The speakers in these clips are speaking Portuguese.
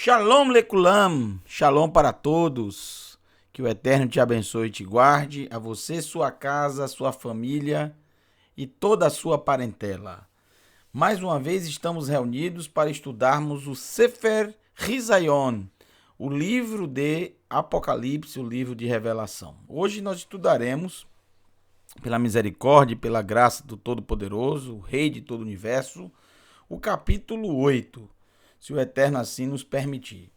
Shalom Lekulam, Shalom para todos, que o Eterno te abençoe e te guarde, a você, sua casa, sua família e toda a sua parentela. Mais uma vez estamos reunidos para estudarmos o Sefer Hizayon, o livro de Apocalipse, o livro de Revelação. Hoje nós estudaremos, pela misericórdia e pela graça do Todo-Poderoso, o Rei de todo o Universo, o capítulo 8, se o Eterno assim nos permitir.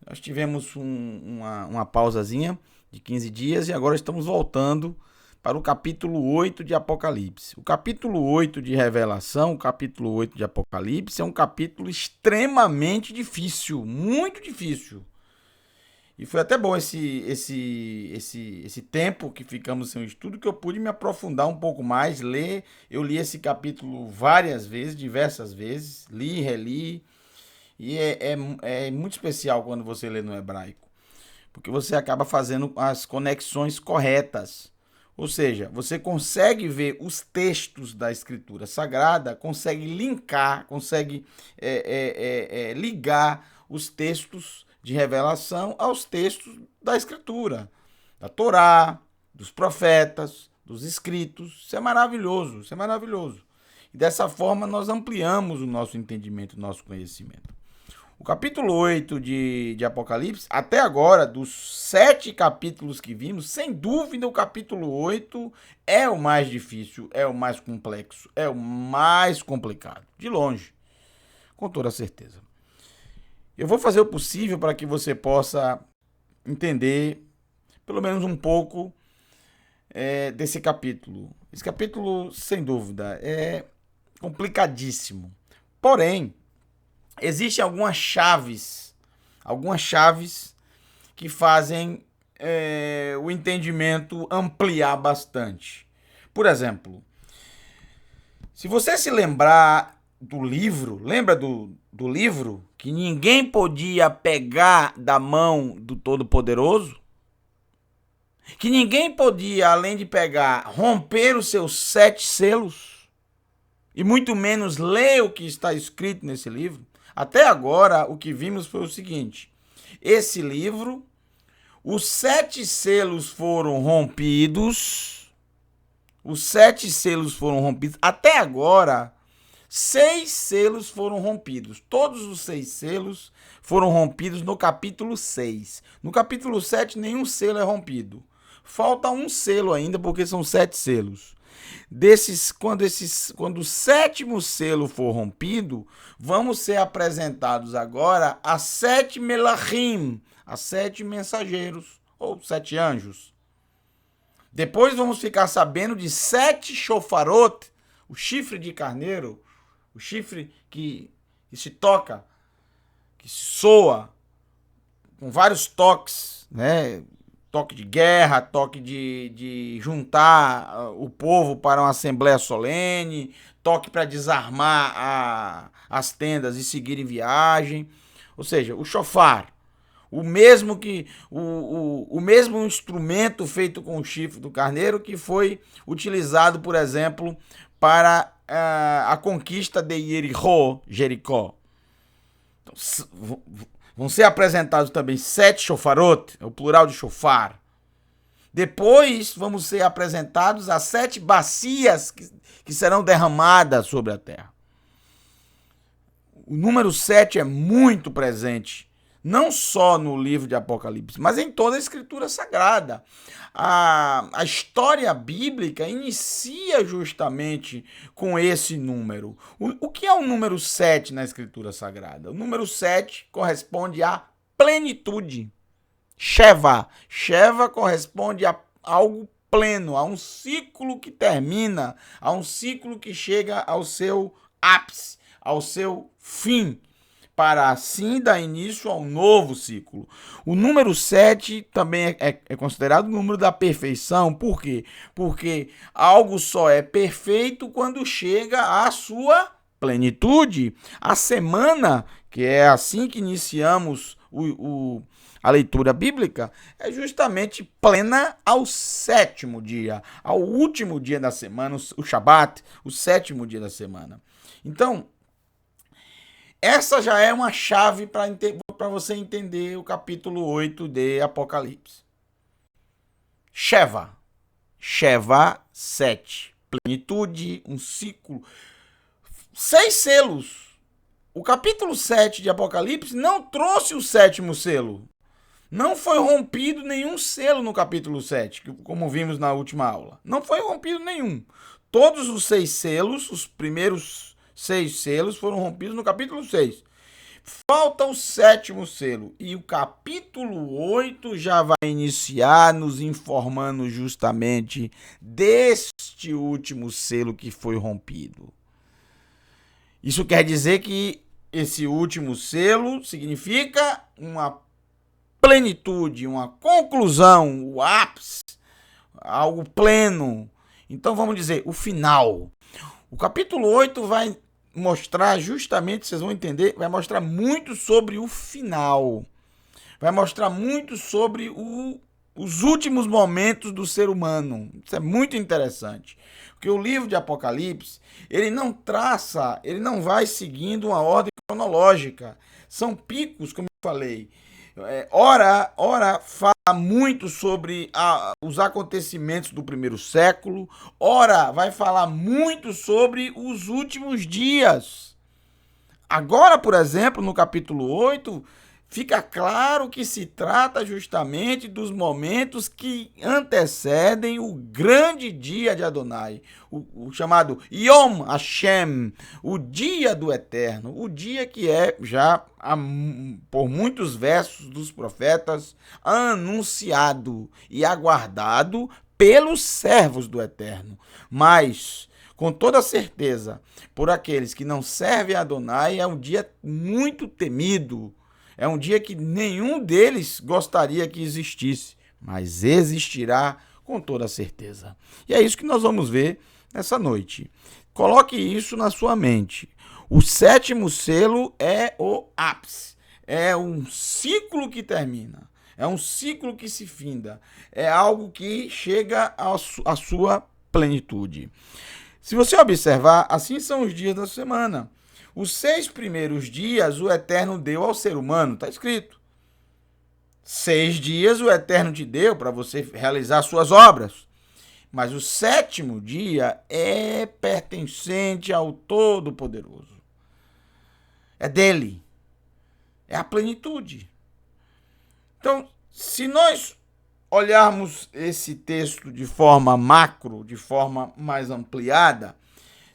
Nós tivemos uma pausazinha de 15 dias e agora estamos voltando para o capítulo 8 de Apocalipse. O capítulo 8 de Revelação, o capítulo 8 de Apocalipse é um capítulo extremamente difícil, muito difícil. E foi até bom esse tempo que ficamos sem o estudo, que eu pude me aprofundar um pouco mais, ler. Eu li esse capítulo várias vezes, diversas vezes, li, reli. E é muito especial quando você lê no hebraico, porque você acaba fazendo as conexões corretas. Ou seja, você consegue ver os textos da Escritura Sagrada, consegue linkar, consegue ligar os textos de revelação aos textos da Escritura, da Torá, dos profetas, dos escritos. Isso é maravilhoso, isso é maravilhoso. E dessa forma nós ampliamos o nosso entendimento, o nosso conhecimento. O capítulo 8 de Apocalipse, até agora, dos 7 capítulos que vimos, sem dúvida o capítulo 8 é o mais difícil, é o mais complexo, é o mais complicado, de longe, com toda certeza. Eu vou fazer o possível para que você possa entender, pelo menos um pouco, desse capítulo. Esse capítulo, sem dúvida, é complicadíssimo. Porém, existem algumas chaves que fazem o entendimento ampliar bastante. Por exemplo, se você se lembrar do livro, lembra do livro que ninguém podia pegar da mão do Todo-Poderoso? Que ninguém podia, além de pegar, romper os seus 7 selos? E muito menos ler o que está escrito nesse livro? Até agora, o que vimos foi o seguinte: esse livro, os 7 selos foram rompidos. Até agora, 6 selos foram rompidos. Todos os 6 selos foram rompidos no capítulo 6. No capítulo 7, nenhum selo é rompido. Falta um selo ainda, porque são 7 selos. Quando o 7º selo for rompido, vamos ser apresentados agora a 7 melachim, a 7 mensageiros, ou 7 anjos. Depois vamos ficar sabendo de 7 shofarot, o chifre de carneiro, o chifre que se toca, que soa, com vários toques, né? Toque de guerra, toque de juntar o povo para uma assembleia solene, toque para desarmar as tendas e seguir em viagem. Ou seja, o shofar, o mesmo instrumento feito com o chifre do carneiro que foi utilizado, por exemplo, para a conquista de Jericó. Então, vão ser apresentados também 7 shofarot, é o plural de shofar. Depois vamos ser apresentados as 7 bacias que serão derramadas sobre a terra. O número 7 é muito presente, não só no livro de Apocalipse, mas em toda a Escritura Sagrada. A história bíblica inicia justamente com esse número. O que é o número 7 na Escritura Sagrada? O número 7 corresponde à plenitude. Sheva. Sheva corresponde a algo pleno, a um ciclo que termina, a um ciclo que chega ao seu ápice, ao seu fim, para assim dar início ao novo ciclo. O número 7 também é considerado o número da perfeição. Por quê? Porque algo só é perfeito quando chega à sua plenitude. A semana, que é assim que iniciamos a leitura bíblica, é justamente plena ao 7º dia, ao último dia da semana, o Shabat, o 7º dia da semana. Então, Essa já é uma chave para você entender o capítulo 8 de Apocalipse. Sheva. Sheva 7. Plenitude, um ciclo. 6 selos. O capítulo 7 de Apocalipse não trouxe o 7º selo. Não foi rompido nenhum selo no capítulo 7, como vimos na última aula. Não foi rompido nenhum. Todos os 6 selos, os primeiros 6 selos, foram rompidos no capítulo 6. Falta o 7º selo. E o capítulo 8 já vai iniciar nos informando justamente deste último selo que foi rompido. Isso quer dizer que esse último selo significa uma plenitude, uma conclusão, o ápice, algo pleno. Então vamos dizer, o final. O capítulo 8 vai mostrar justamente, vocês vão entender, vai mostrar muito sobre o final. Vai mostrar muito sobre os últimos momentos do ser humano. Isso é muito interessante. Porque o livro de Apocalipse, ele não vai seguindo uma ordem cronológica. São picos, como eu falei. Ora fala muito sobre os acontecimentos do primeiro século, ora vai falar muito sobre os últimos dias. Agora, por exemplo, no capítulo 8, fica claro que se trata justamente dos momentos que antecedem o grande dia de Adonai, o chamado Yom Hashem, o dia do Eterno, o dia que é já, por muitos versos dos profetas, anunciado e aguardado pelos servos do Eterno. Mas, com toda certeza, por aqueles que não servem a Adonai, é um dia muito temido. É um dia que nenhum deles gostaria que existisse, mas existirá com toda certeza. E é isso que nós vamos ver nessa noite. Coloque isso na sua mente. O 7º selo é o ápice. É um ciclo que termina. É um ciclo que se finda. É algo que chega à sua plenitude. Se você observar, assim são os dias da semana. Os 6 primeiros dias o Eterno deu ao ser humano, está escrito. 6 dias o Eterno te deu para você realizar suas obras. Mas o 7º dia é pertencente ao Todo-Poderoso. É dele. É a plenitude. Então, se nós olharmos esse texto de forma macro, de forma mais ampliada,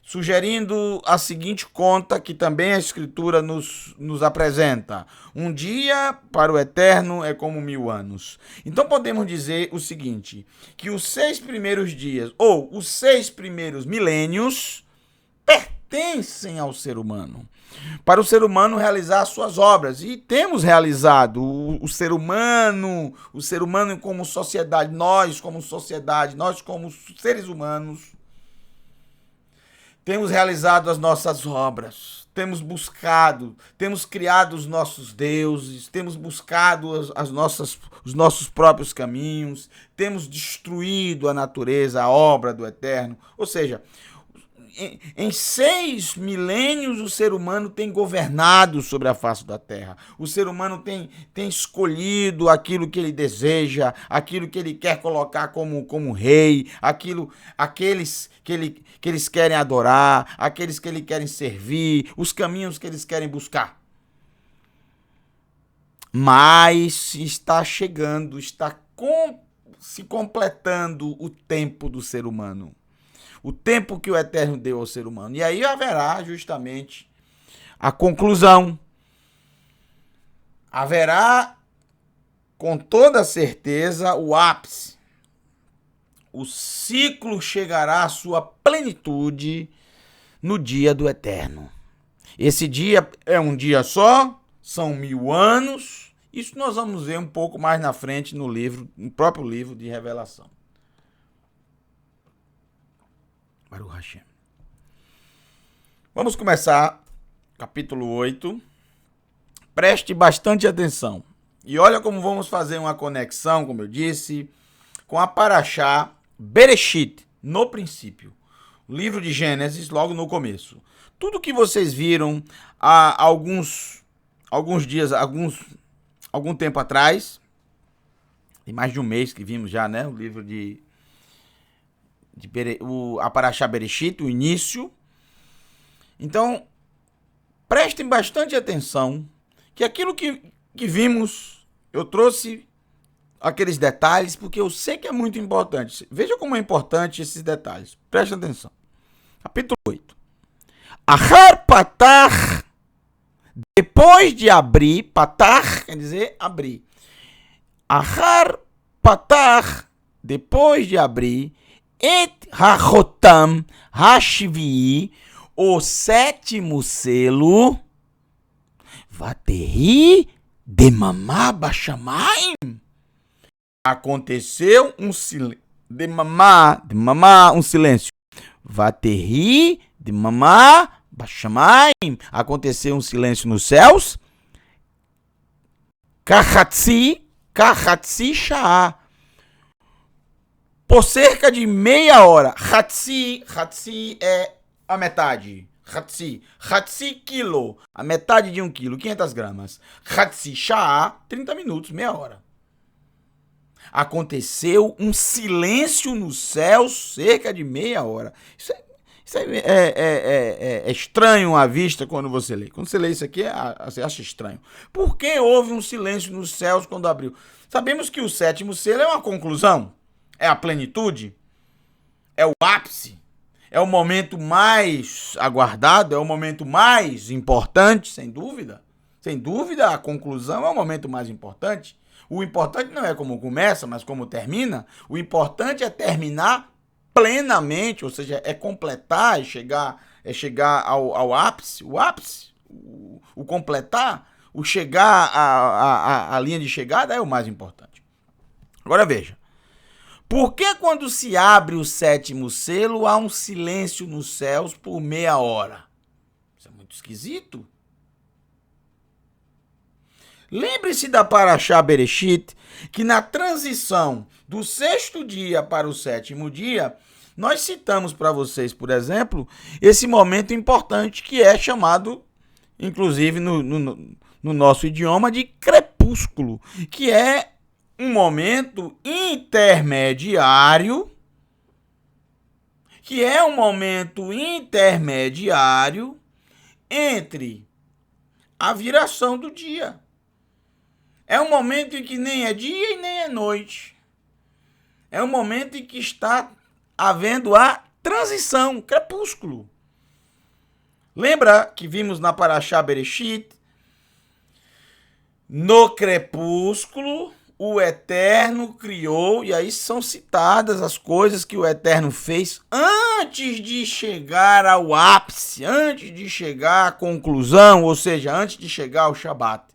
sugerindo a seguinte conta que também a Escritura nos apresenta. Um dia para o Eterno é como 1000 anos. Então podemos dizer o seguinte, que os 6 primeiros dias, ou os 6 primeiros milênios, pertencem ao ser humano. Para o ser humano realizar suas obras. E temos realizado o ser humano como sociedade, nós como seres humanos, temos realizado as nossas obras, temos buscado, temos criado os nossos deuses, temos buscado os nossos próprios caminhos, temos destruído a natureza, a obra do Eterno. Ou seja, em 6 milênios o ser humano tem governado sobre a face da terra. O ser humano tem escolhido aquilo que ele deseja, aquilo que ele quer colocar como rei, aqueles que eles querem adorar, aqueles que eles querem servir, os caminhos que eles querem buscar. Mas está chegando, se completando o tempo do ser humano. O tempo que o Eterno deu ao ser humano. E aí haverá justamente a conclusão. Haverá, com toda certeza, o ápice. O ciclo chegará à sua plenitude no dia do Eterno. Esse dia é um dia só, são 1000 anos. Isso nós vamos ver um pouco mais na frente no próprio livro de Revelação. Baruch Hashem. Vamos começar capítulo 8. Preste bastante atenção. E olha como vamos fazer uma conexão, como eu disse, com a Parashá Bereshit, no princípio. livro de Gênesis, logo no começo. Tudo que vocês viram há alguns dias, algum tempo atrás, tem mais de um mês que vimos já, né? O livro a Parashá Bereshit, o início. Então, prestem bastante atenção que aquilo que vimos, eu trouxe aqueles detalhes, porque eu sei que é muito importante. Veja como é importante esses detalhes. Preste atenção. Capítulo 8. Ahar patar, depois de abrir, patar quer dizer abrir. Ahar patar, depois de abrir, et hachotam hashvi'i, o sétimo selo, vaterri demamá bashamayim. Aconteceu um silêncio. Demamá, um silêncio. Vaterri demamá bashamayim. Aconteceu um silêncio nos céus. Kahatsi sha'a. Por cerca de meia hora. Hatsi é a metade. Hatsi quilo. A metade de 1 quilo, 500 gramas. Hatsi sha'a, 30 minutos, meia hora. Aconteceu um silêncio nos céus, cerca de meia hora. Isso é estranho à vista quando você lê. Quando você lê isso aqui, você acha estranho. Por que houve um silêncio nos céus quando abriu? Sabemos que o sétimo selo é uma conclusão, é a plenitude, é o ápice, é o momento mais aguardado, é o momento mais importante, sem dúvida. Sem dúvida, a conclusão é o momento mais importante. O importante não é como começa, mas como termina. O importante é terminar plenamente, ou seja, é completar, é chegar ao ápice. O ápice, o completar, o chegar à linha de chegada é o mais importante. Agora veja. Por que quando se abre o sétimo selo há um silêncio nos céus por meia hora? Isso é muito esquisito. Lembre-se da Parashá Bereshit, que na transição do 6º dia para o 7º dia, nós citamos para vocês, por exemplo, esse momento importante que é chamado, inclusive no nosso idioma, de crepúsculo, que é um momento intermediário, entre a viração do dia. É um momento em que nem é dia e nem é noite. É um momento em que está havendo a transição, crepúsculo. Lembra que vimos na Parashá Bereshit? No crepúsculo, o Eterno criou, e aí são citadas as coisas que o Eterno fez antes de chegar ao ápice, antes de chegar à conclusão, ou seja, antes de chegar ao Shabat.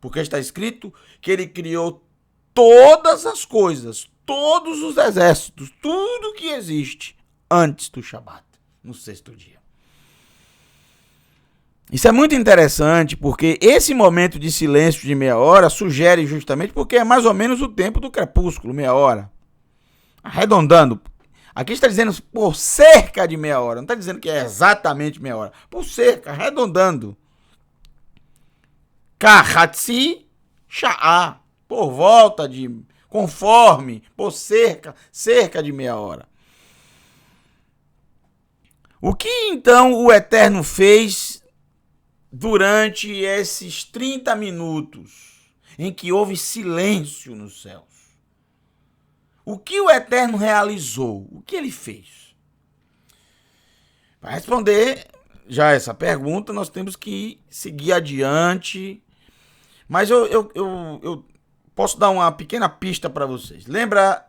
Porque está escrito que ele criou todas as coisas, todos os exércitos, tudo que existe antes do Shabat, no 6º dia. Isso é muito interessante porque esse momento de silêncio de meia hora sugere justamente porque é mais ou menos o tempo do crepúsculo, meia hora. Arredondando. Aqui está dizendo por cerca de meia hora, não está dizendo que é exatamente meia hora. Por cerca, arredondando. Kahatsi sha'a, por volta de, conforme, por cerca de meia hora. O que então o Eterno fez durante esses 30 minutos em que houve silêncio nos céus? O que o Eterno realizou? O que ele fez? Para responder já essa pergunta, nós temos que seguir adiante. Mas eu posso dar uma pequena pista para vocês. Lembra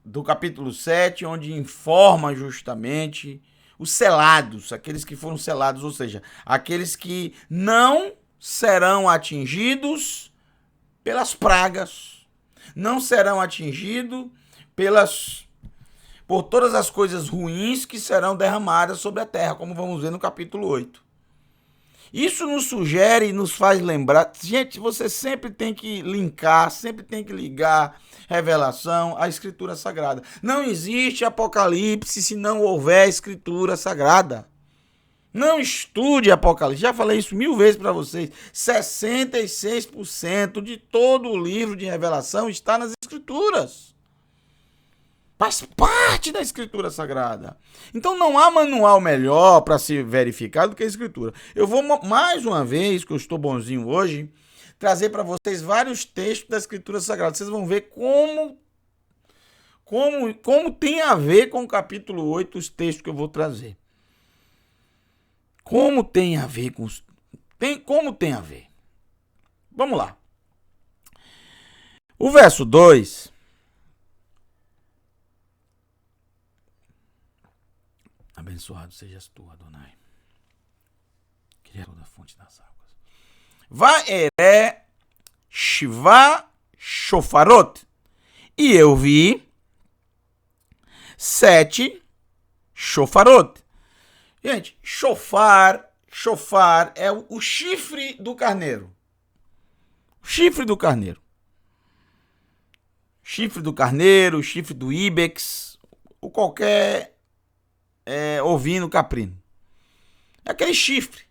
do capítulo 7, onde informa justamente os selados, aqueles que foram selados, ou seja, aqueles que não serão atingidos pelas pragas, não serão atingidos por todas as coisas ruins que serão derramadas sobre a terra, como vamos ver no capítulo 8. Isso nos sugere e nos faz lembrar. Gente, você sempre tem que linkar, sempre tem que ligar revelação à Escritura Sagrada. Não existe Apocalipse se não houver Escritura Sagrada. Não estude Apocalipse. Já falei isso 1000 vezes para vocês. 66% de todo o livro de revelação está nas Escrituras. Faz parte da Escritura Sagrada. Então não há manual melhor para se verificar do que a Escritura. Eu vou, mais uma vez, que eu estou bonzinho hoje, trazer para vocês vários textos da Escritura Sagrada. Vocês vão ver como tem a ver com o capítulo 8 os textos que eu vou trazer. Como tem a ver com como tem a ver? Vamos lá. O verso 2. Abençoado sejas tu, Adonai, Criador da fonte das águas. Vaere Shiva Shofarot. E eu vi 7 shofarot. Gente, shofar é o chifre do carneiro. Chifre do carneiro. Chifre do carneiro, chifre do ibex, ou qualquer ovino caprino. É aquele chifre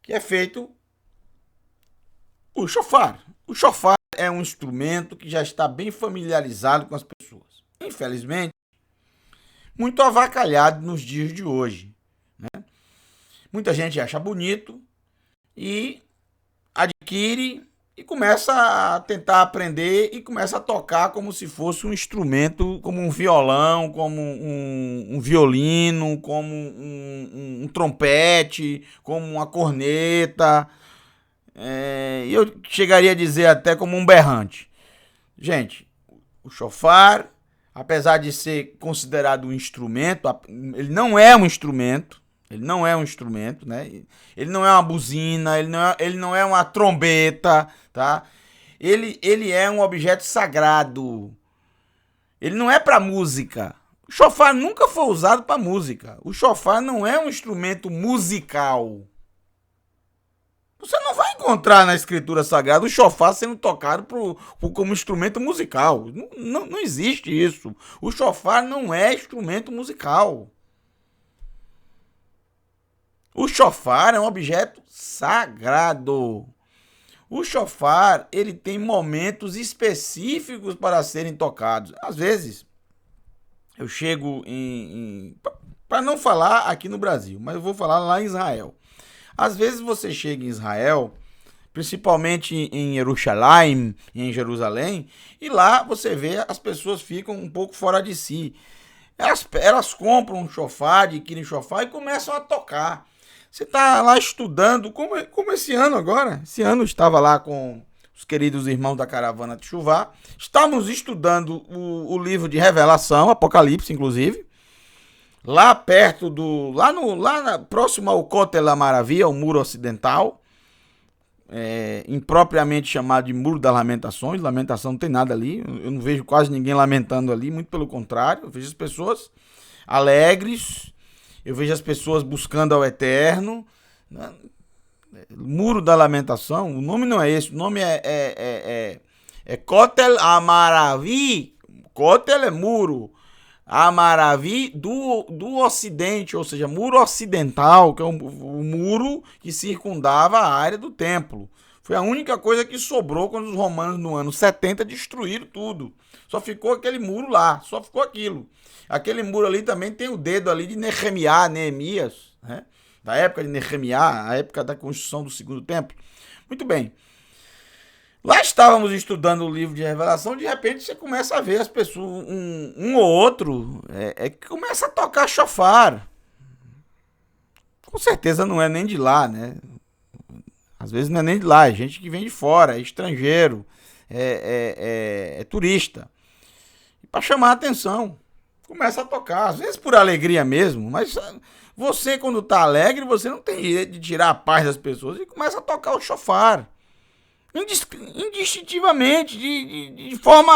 que é feito o shofar. O shofar é um instrumento que já está bem familiarizado com as pessoas. Infelizmente, muito avacalhado nos dias de hoje, né? Muita gente acha bonito e adquire e começa a tentar aprender e começa a tocar como se fosse um instrumento, como um violão, como um violino, como um trompete, como uma corneta. E eu chegaria a dizer até como um berrante. Gente, o shofar, apesar de ser considerado um instrumento, ele não é um instrumento. Ele não é um instrumento, né? Ele não é uma buzina, ele não é uma trombeta, tá? Ele é um objeto sagrado. Ele não é para música. O shofar nunca foi usado para música. O shofar não é um instrumento musical. Você não vai encontrar na Escritura Sagrada o shofar sendo tocado como instrumento musical. Não existe isso. O shofar não é instrumento musical. O shofar é um objeto sagrado. O shofar, ele tem momentos específicos para serem tocados. Às vezes, eu chego para não falar aqui no Brasil, mas eu vou falar lá em Israel. Às vezes você chega em Israel, principalmente em Jerusalém, em Jerusalém, e lá você vê as pessoas ficam um pouco fora de si. Elas compram um shofar, adquirem shofar e começam a tocar. Você está lá estudando, como esse ano agora. Esse ano eu estava lá com os queridos irmãos da Caravana de Chuvá. Estávamos estudando o livro de Revelação, Apocalipse, inclusive. Lá perto próximo ao Kotel Amaravia, o Muro Ocidental. Impropriamente chamado de Muro das Lamentações. Lamentação não tem nada ali. Eu não vejo quase ninguém lamentando ali, muito pelo contrário. Eu vejo as pessoas alegres. Eu vejo as pessoas buscando ao Eterno. Muro da Lamentação, o nome não é esse, o nome é Kotel Amaravi. Kotel é muro. Amaravi do Ocidente, ou seja, muro ocidental, que é o muro que circundava a área do templo. Foi a única coisa que sobrou quando os romanos, no ano 70, destruíram tudo. Só ficou aquele muro lá, só ficou aquilo. Aquele muro ali também tem o dedo ali de Neemias, né? Da época de Nehemiah, a época da construção do segundo templo. Muito bem. Lá estávamos estudando o livro de Revelação, de repente você começa a ver as pessoas, um ou outro, que começa a tocar shofar. Com certeza não é nem de lá, né? Às vezes não é nem de lá, é gente que vem de fora, é estrangeiro, é turista. Para chamar a atenção. Começa a tocar, às vezes por alegria mesmo, mas você quando está alegre, você não tem jeito de tirar a paz das pessoas e começa a tocar o shofar. Indistintivamente, de forma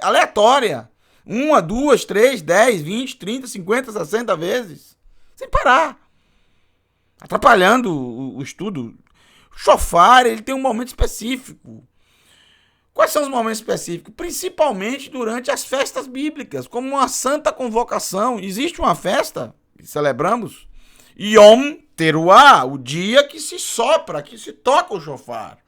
aleatória. 1, 2, 3, 10, 20, 30, 50, 60 vezes. Sem parar. atrapalhando o estudo. O shofar, ele tem um momento específico. Quais são os momentos específicos? Principalmente durante as festas bíblicas, como uma santa convocação. Existe uma festa que celebramos, Yom Teruah, o dia que se sopra, que se toca o shofar.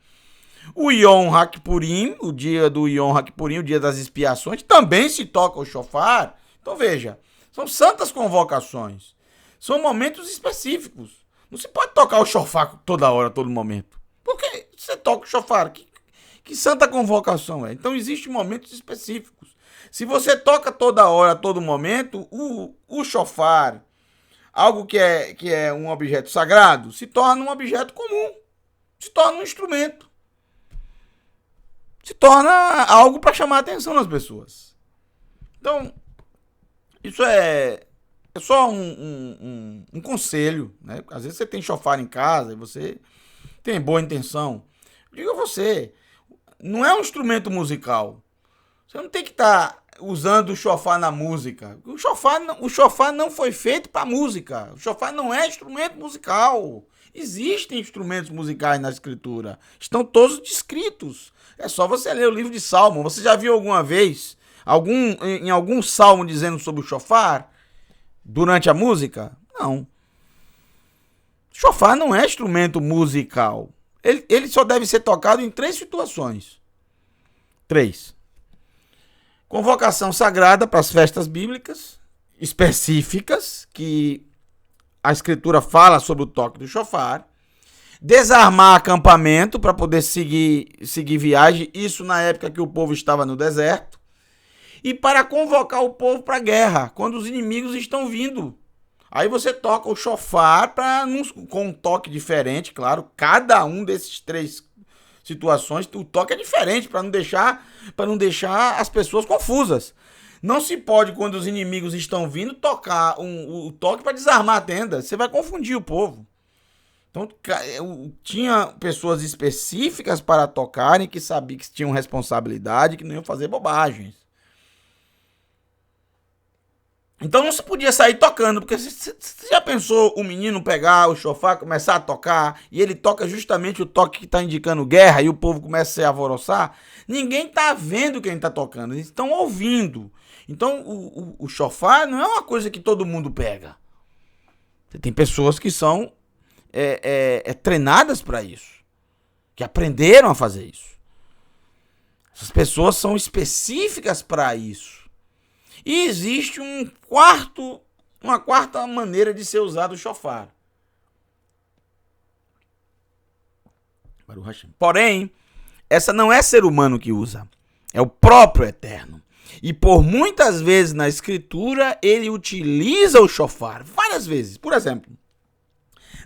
O Yom HaKippurim, o dia do Yom HaKippurim, o dia das expiações, também se toca o shofar. Então veja, são santas convocações. São momentos específicos. Não se pode tocar o shofar toda hora, todo momento. Por que você toca o shofar? Que santa convocação é? Então existem momentos específicos. Se você toca toda hora, todo momento, o shofar, algo que é um objeto sagrado, se torna um objeto comum. Se torna um instrumento. Se torna algo para chamar a atenção das pessoas. Então, isso é só um conselho, né? Às vezes você tem shofar em casa e você tem boa intenção. Diga você, não é um instrumento musical. Você não tem que estar usando o shofar na música. O shofar não foi feito para música. O shofar não é instrumento musical. Existem instrumentos musicais na escritura. Estão todos descritos. É só você ler o livro de Salmo. Você já viu alguma vez em algum salmo dizendo sobre o shofar durante a música? Não. Shofar não é instrumento musical. Ele só deve ser tocado em 3 situações. 3. Convocação sagrada para as festas bíblicas específicas, que a escritura fala sobre o toque do shofar. Desarmar acampamento para poder seguir viagem, isso na época que o povo estava no deserto. E para convocar o povo para a guerra, quando os inimigos estão vindo. Aí você toca o shofar com um toque diferente, claro. Cada um desses 3 situações, o toque é diferente para não deixar as pessoas confusas. Não se pode, quando os inimigos estão vindo, tocar o toque para desarmar a tenda. Você vai confundir o povo. Então, tinha pessoas específicas para tocarem, que sabiam que tinham responsabilidade, que não iam fazer bobagens. Então não se podia sair tocando, porque você já pensou o menino pegar o shofar, começar a tocar, e ele toca justamente o toque que está indicando guerra, e o povo começa a se alvoroçar? Ninguém está vendo quem está tocando, eles estão ouvindo. Então o shofar não é uma coisa que todo mundo pega. Tem pessoas que são treinadas para isso, que aprenderam a fazer isso. Essas pessoas são específicas para isso. E existe uma quarta maneira de ser usado o shofar. Porém, essa não é ser humano que usa, é o próprio Eterno. E por muitas vezes na escritura ele utiliza o shofar, várias vezes. Por exemplo,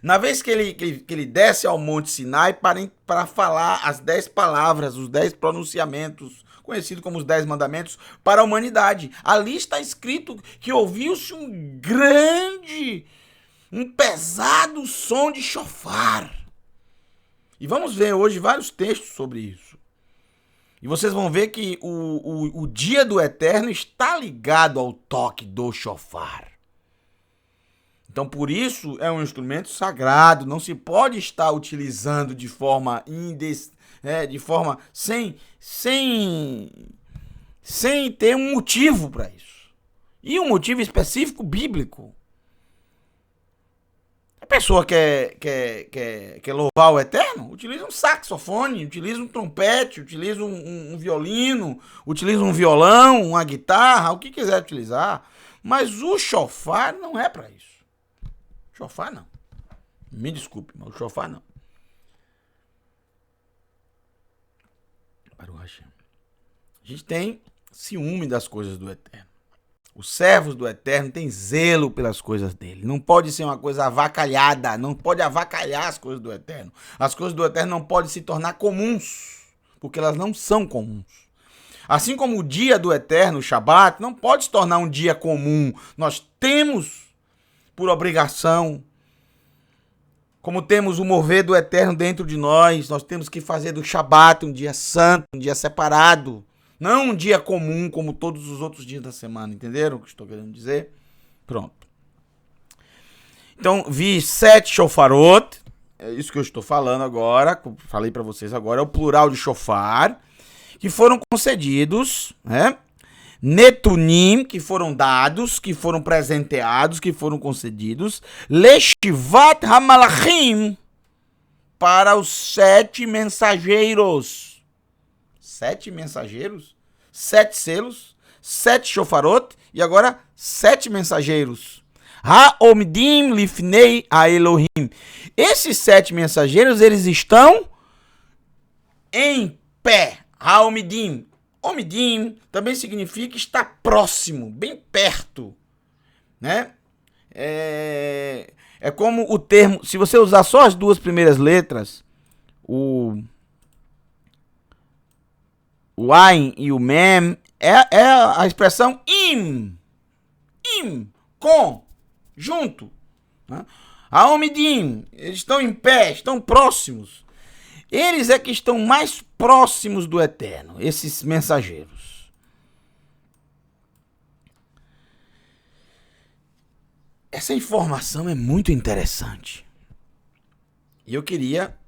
na vez que ele desce ao Monte Sinai para falar as 10 palavras, os 10 pronunciamentos, conhecido como os 10 mandamentos, para a humanidade. Ali está escrito que ouviu-se um pesado som de shofar. E vamos ver hoje vários textos sobre isso. E vocês vão ver que o dia do Eterno está ligado ao toque do shofar. Então, por isso, é um instrumento sagrado, não se pode estar utilizando de forma sem ter um motivo para isso. E um motivo específico bíblico. A pessoa quer louvar o Eterno, utiliza um saxofone, utiliza um trompete, utiliza um violino, utiliza um violão, uma guitarra, o que quiser utilizar. Mas o shofar não é para isso. Shofar não. Me desculpe, mas o shofar não. A gente tem ciúme das coisas do Eterno. Os servos do Eterno têm zelo pelas coisas dele. Não pode ser uma coisa avacalhada. Não pode avacalhar as coisas do Eterno. As coisas do Eterno não podem se tornar comuns, porque elas não são comuns. Assim como o dia do Eterno, o Shabat, não pode se tornar um dia comum. Nós temos, por obrigação, como temos o mover do Eterno dentro de nós temos que fazer do Shabat um dia santo, um dia separado. Não um dia comum como todos os outros dias da semana. Entenderam o que estou querendo dizer? Pronto. Então, vi 7 shofarot, é isso que eu estou falando agora, falei para vocês agora, é o plural de shofar, que foram concedidos, né? Netunim, que foram dados, que foram presenteados, que foram concedidos, Leshivat Hamalachim, para os 7 mensageiros. 7 mensageiros, 7 selos, 7 shofarot, e agora 7 mensageiros. Ha-omdim lifnei ha-Elohim. Esses 7 mensageiros, eles estão em pé. Ha-omdim. Omdim também significa estar próximo, bem perto, né? É como o termo, se você usar só as 2 primeiras letras, o Ain e o Mem, é a expressão im, com, junto. Né? Aomidim, eles estão em pé, estão próximos. Eles é que estão mais próximos do Eterno, esses mensageiros. Essa informação é muito interessante. E eu queria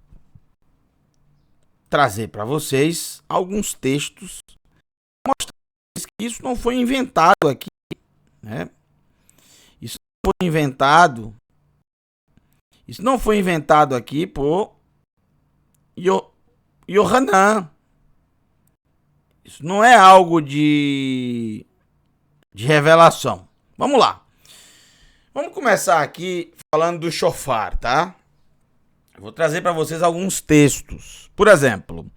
trazer para vocês alguns textos mostrando que isso não foi inventado aqui, né? Isso não foi inventado aqui por Yohanan. Isso não é algo de revelação. Vamos lá. Vamos começar aqui falando do shofar, tá? Eu vou trazer para vocês alguns textos. Por exemplo,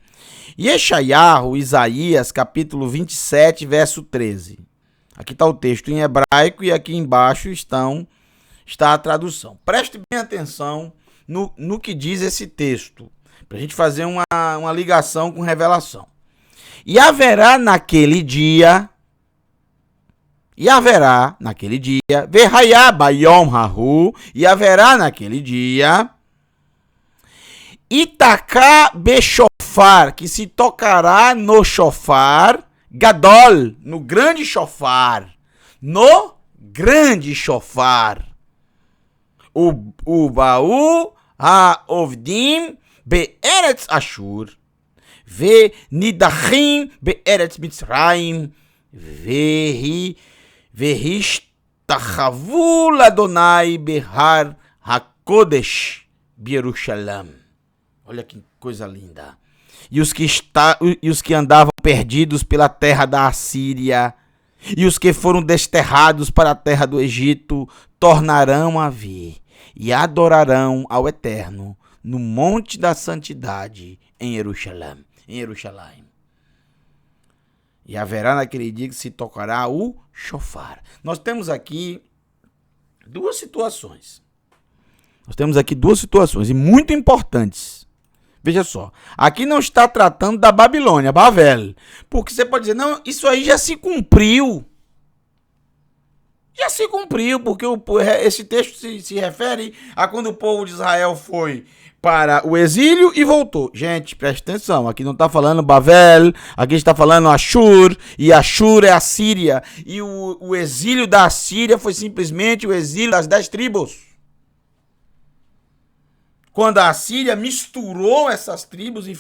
Yeshayahu, Isaías, capítulo 27, verso 13. Aqui está o texto em hebraico e aqui embaixo está a tradução. Preste bem atenção no que diz esse texto, para a gente fazer uma ligação com revelação. E haverá naquele dia, Verhayá Bayom Hahu, e haverá naquele dia, Itaká Beshofar, que se tocará no shofar, Gadol, no grande shofar, o Baú ha-ovdim be'eretz Ashur, ve nidachim be'eretz Mitzrayim, vehishtachavu ladonai behar hakodesh Bierushalam. Olha que coisa linda. E os que andavam perdidos pela terra da Assíria, e os que foram desterrados para a terra do Egito, tornarão a vir e adorarão ao Eterno no monte da santidade em Jerusalém. E haverá naquele dia que se tocará o shofar. Nós temos aqui duas situações e muito importantes. Veja só, aqui não está tratando da Babilônia, Babel, porque você pode dizer, não, isso aí já se cumpriu. Porque esse texto se refere a quando o povo de Israel foi para o exílio e voltou. Gente, preste atenção, aqui não está falando Babel, aqui está falando Ashur, e Ashur é a Síria, e o exílio da Síria foi simplesmente o exílio das 10 tribos. Quando a Assíria misturou essas tribos e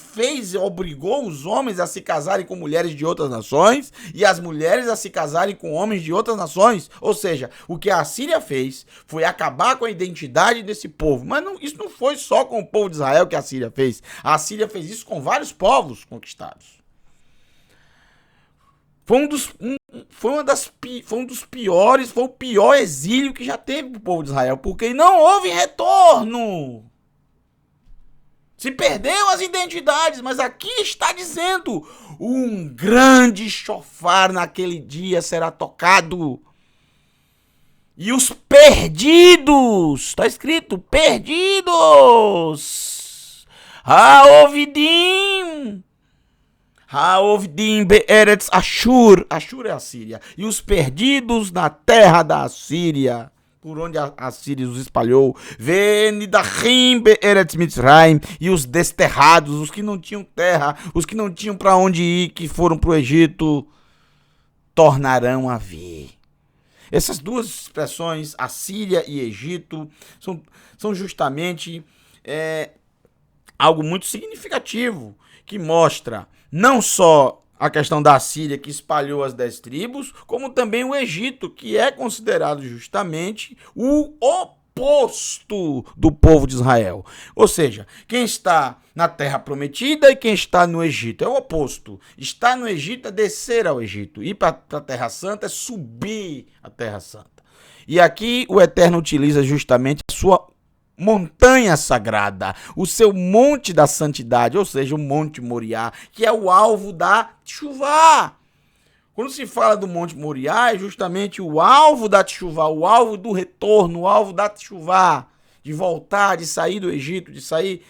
obrigou os homens a se casarem com mulheres de outras nações e as mulheres a se casarem com homens de outras nações. Ou seja, o que a Assíria fez foi acabar com a identidade desse povo. Mas isso não foi só com o povo de Israel que a Assíria fez. A Assíria fez isso com vários povos conquistados. Foi o pior exílio que já teve para o povo de Israel, porque não houve retorno. Se perdeu as identidades, mas aqui está dizendo, um grande shofar naquele dia será tocado. E os perdidos, está escrito, perdidos. Ha-ovdim be'eretz Ashur. Ashur é a Síria. E os perdidos na terra da Assíria, por onde a Síria os espalhou. Venidachim be'eretz Mitzrayim. E os desterrados, os que não tinham terra, os que não tinham para onde ir, que foram para o Egito, tornarão a vir. Essas duas expressões, Assíria e Egito, são justamente algo muito significativo, que mostra não só a questão da Assíria, que espalhou as 10 tribos, como também o Egito, que é considerado justamente o oposto do povo de Israel. Ou seja, quem está na Terra Prometida e quem está no Egito é o oposto. Estar no Egito é descer ao Egito. Ir para a Terra Santa é subir a Terra Santa. E aqui o Eterno utiliza justamente a sua montanha sagrada, o seu monte da santidade, ou seja, o Monte Moriá, que é o alvo da Teshuvá. Quando se fala do Monte Moriá, é justamente o alvo da Teshuvá, o alvo do retorno, o alvo da Teshuvá, de voltar, de sair do Egito, de sair.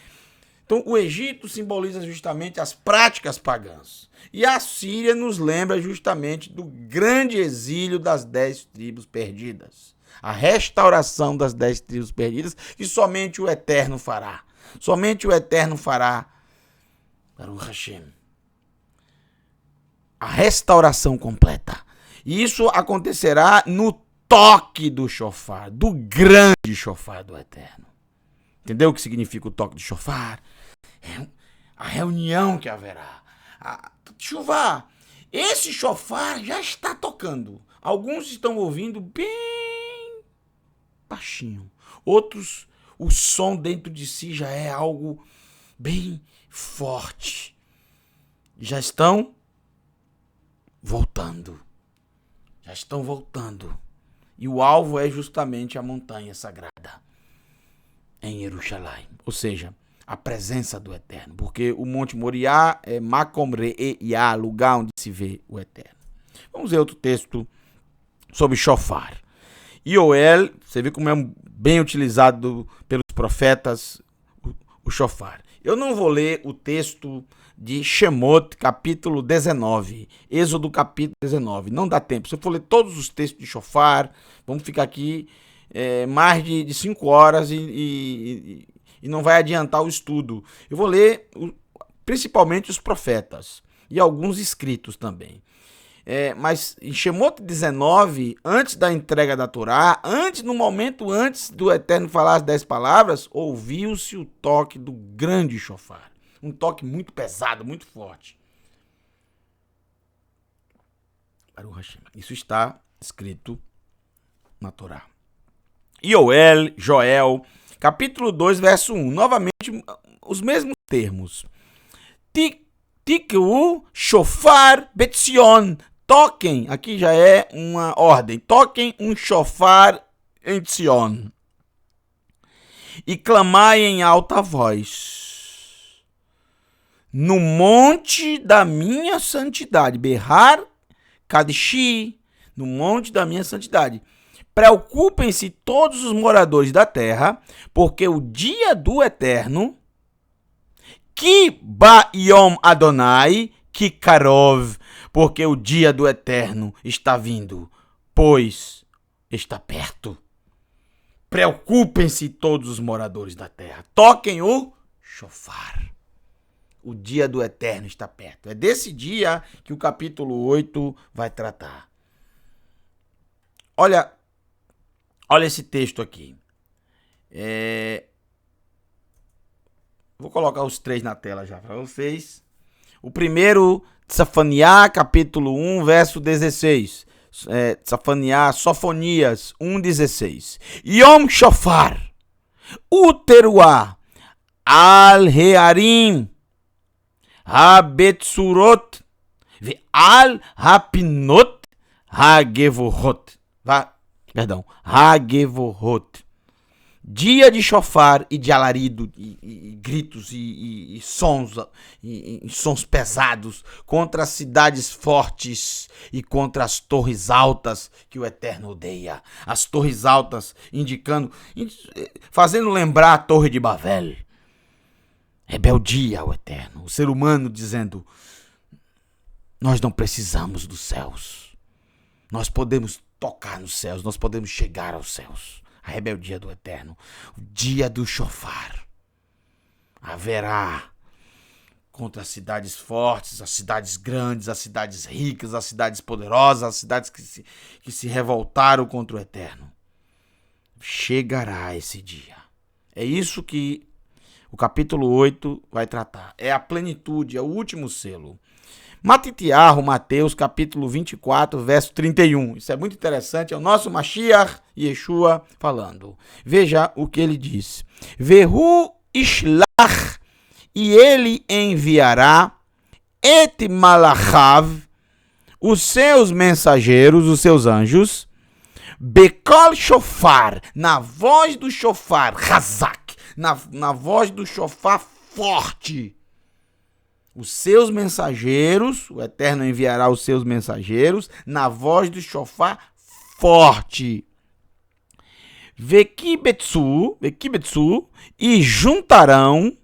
Então, o Egito simboliza justamente as práticas pagãs. E a Síria nos lembra justamente do grande exílio das 10 tribos perdidas. A restauração das 10 tribos perdidas, que somente o Eterno fará. Somente o Eterno fará. Baruch Hashem. A restauração completa. E isso acontecerá no toque do shofar, do grande shofar do Eterno. Entendeu o que significa o toque do shofar? É a reunião que haverá. Shofar. Esse shofar já está tocando. Alguns estão ouvindo bem baixinho. Outros, o som dentro de si já é algo bem forte. Já estão voltando. Já estão voltando. E o alvo é justamente a montanha sagrada em Jerusalém. Ou seja, a presença do Eterno. Porque o Monte Moriá é Makom Re'eyah, lugar onde se vê o Eterno. Vamos ver outro texto sobre shofar. Yoel, você vê como é bem utilizado pelos profetas o shofar. Eu não vou ler o texto de Shemot, capítulo 19. Êxodo, capítulo 19. Não dá tempo. Se eu for ler todos os textos de shofar, vamos ficar aqui mais de 5 horas e não vai adiantar o estudo. Eu vou ler principalmente os profetas e alguns escritos também. Mas em Shemot 19, antes da entrega da Torá, no momento antes do Eterno falar as 10 palavras, ouviu-se o toque do grande shofar. Um toque muito pesado, muito forte. Isso está escrito na Torá. Joel, capítulo 2, verso 1. Novamente, os mesmos termos. Tik'u shofar betzion. Toquem, aqui já é uma ordem, toquem um shofar em Sion. E clamai em alta voz. No monte da minha santidade. Berrar Kadeshi, no monte da minha santidade. Preocupem-se todos os moradores da terra, porque o dia do Eterno, Ki ba yom Adonai, Ki karov, porque o dia do Eterno está vindo, pois está perto. Preocupem-se todos os moradores da terra. Toquem o shofar. O dia do Eterno está perto. É desse dia que o capítulo 8 vai tratar. Olha esse texto aqui. Vou colocar os 3 na tela já para vocês. O primeiro, Tzafaniá, capítulo 1, verso 16. Sofonias 1:16. Yom Shofar, Uteruá, Al-Hearim, Ha-Betsurot, Al-Hapinot, Ha-Gevorot. Ha-Gevorot. Dia de shofar e de alarido, e gritos e sons pesados contra as cidades fortes e contra as torres altas que o Eterno odeia. As torres altas fazendo lembrar a Torre de Babel. Rebeldia ao Eterno. O ser humano dizendo: nós não precisamos dos céus. Nós podemos tocar nos céus, nós podemos chegar aos céus. A rebeldia do Eterno. O dia do shofar. Haverá contra as cidades fortes, as cidades grandes, as cidades ricas, as cidades poderosas, as cidades que se revoltaram contra o Eterno. Chegará esse dia. É isso que o capítulo 8 vai tratar. É a plenitude, é o último selo. Matitiarro, Mateus, capítulo 24, verso 31. Isso é muito interessante, é o nosso Mashiach Yeshua falando. Veja o que ele diz. Vehu ishlach, e ele enviará et malachav, os seus mensageiros, os seus anjos, bekol shofar, na voz do shofar, hazak, na voz do shofar forte. Os seus mensageiros, o Eterno enviará os seus mensageiros na voz do shofar forte. Vekibetsu, e juntarão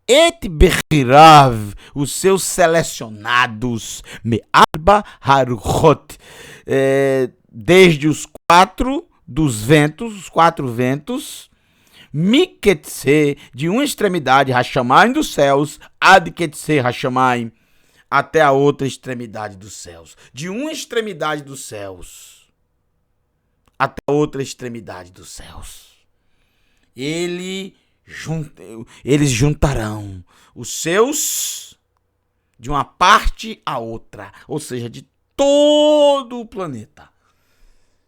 et bechirav, os seus selecionados, me'arba haruchot, desde os quatro ventos, Miketse, de uma extremidade, Hashamayim dos céus, Ad Ketse Hashamayim, até a outra extremidade dos céus. De uma extremidade dos céus até a outra extremidade dos céus. Eles juntarão os seus de uma parte a outra, ou seja, de todo o planeta.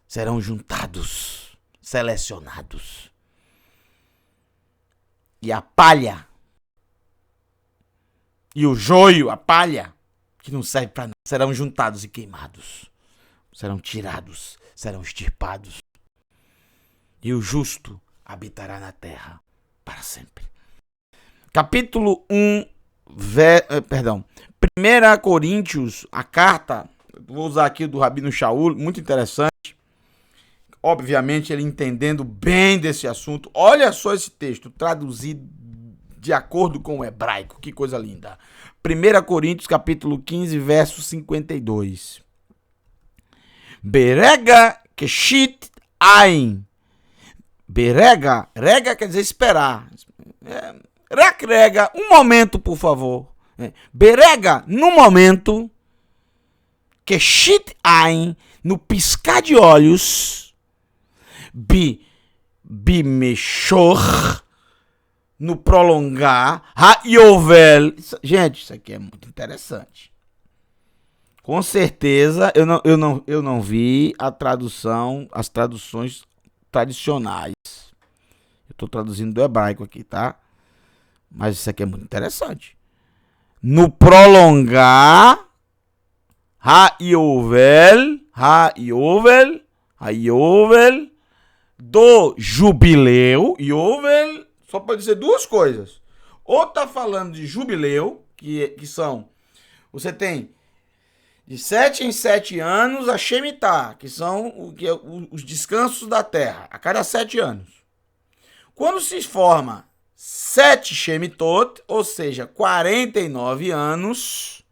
Serão juntados, selecionados. E a palha, e o joio, a palha, que não serve para nada, serão juntados e queimados. Serão tirados, serão extirpados. E o justo habitará na terra para sempre. Capítulo 1, 1 Coríntios, a carta, vou usar aqui do Rabino Shaul, muito interessante. Obviamente, ele entendendo bem desse assunto. Olha só esse texto, traduzido de acordo com o hebraico. Que coisa linda. 1 Coríntios, capítulo 15, verso 52. Berega keshit ain. Berega, rega quer dizer esperar. Rega, um momento, por favor. Berega, no momento. Keshit ain, no piscar de olhos. Bimeshor, no prolongar, ha-yovel. Gente, isso aqui é muito interessante. Com certeza, eu não vi a tradução, as traduções tradicionais. Eu estou traduzindo do hebraico aqui, tá? Mas isso aqui é muito interessante. No prolongar, ha-yovel, do jubileu, Yovel, só pode dizer duas coisas. Ou tá falando de jubileu, que são, você tem de 7 em 7 anos a Shemitah, que são os descansos da terra, a cada 7 anos. Quando se forma 7 Shemitot, ou seja, 49 anos,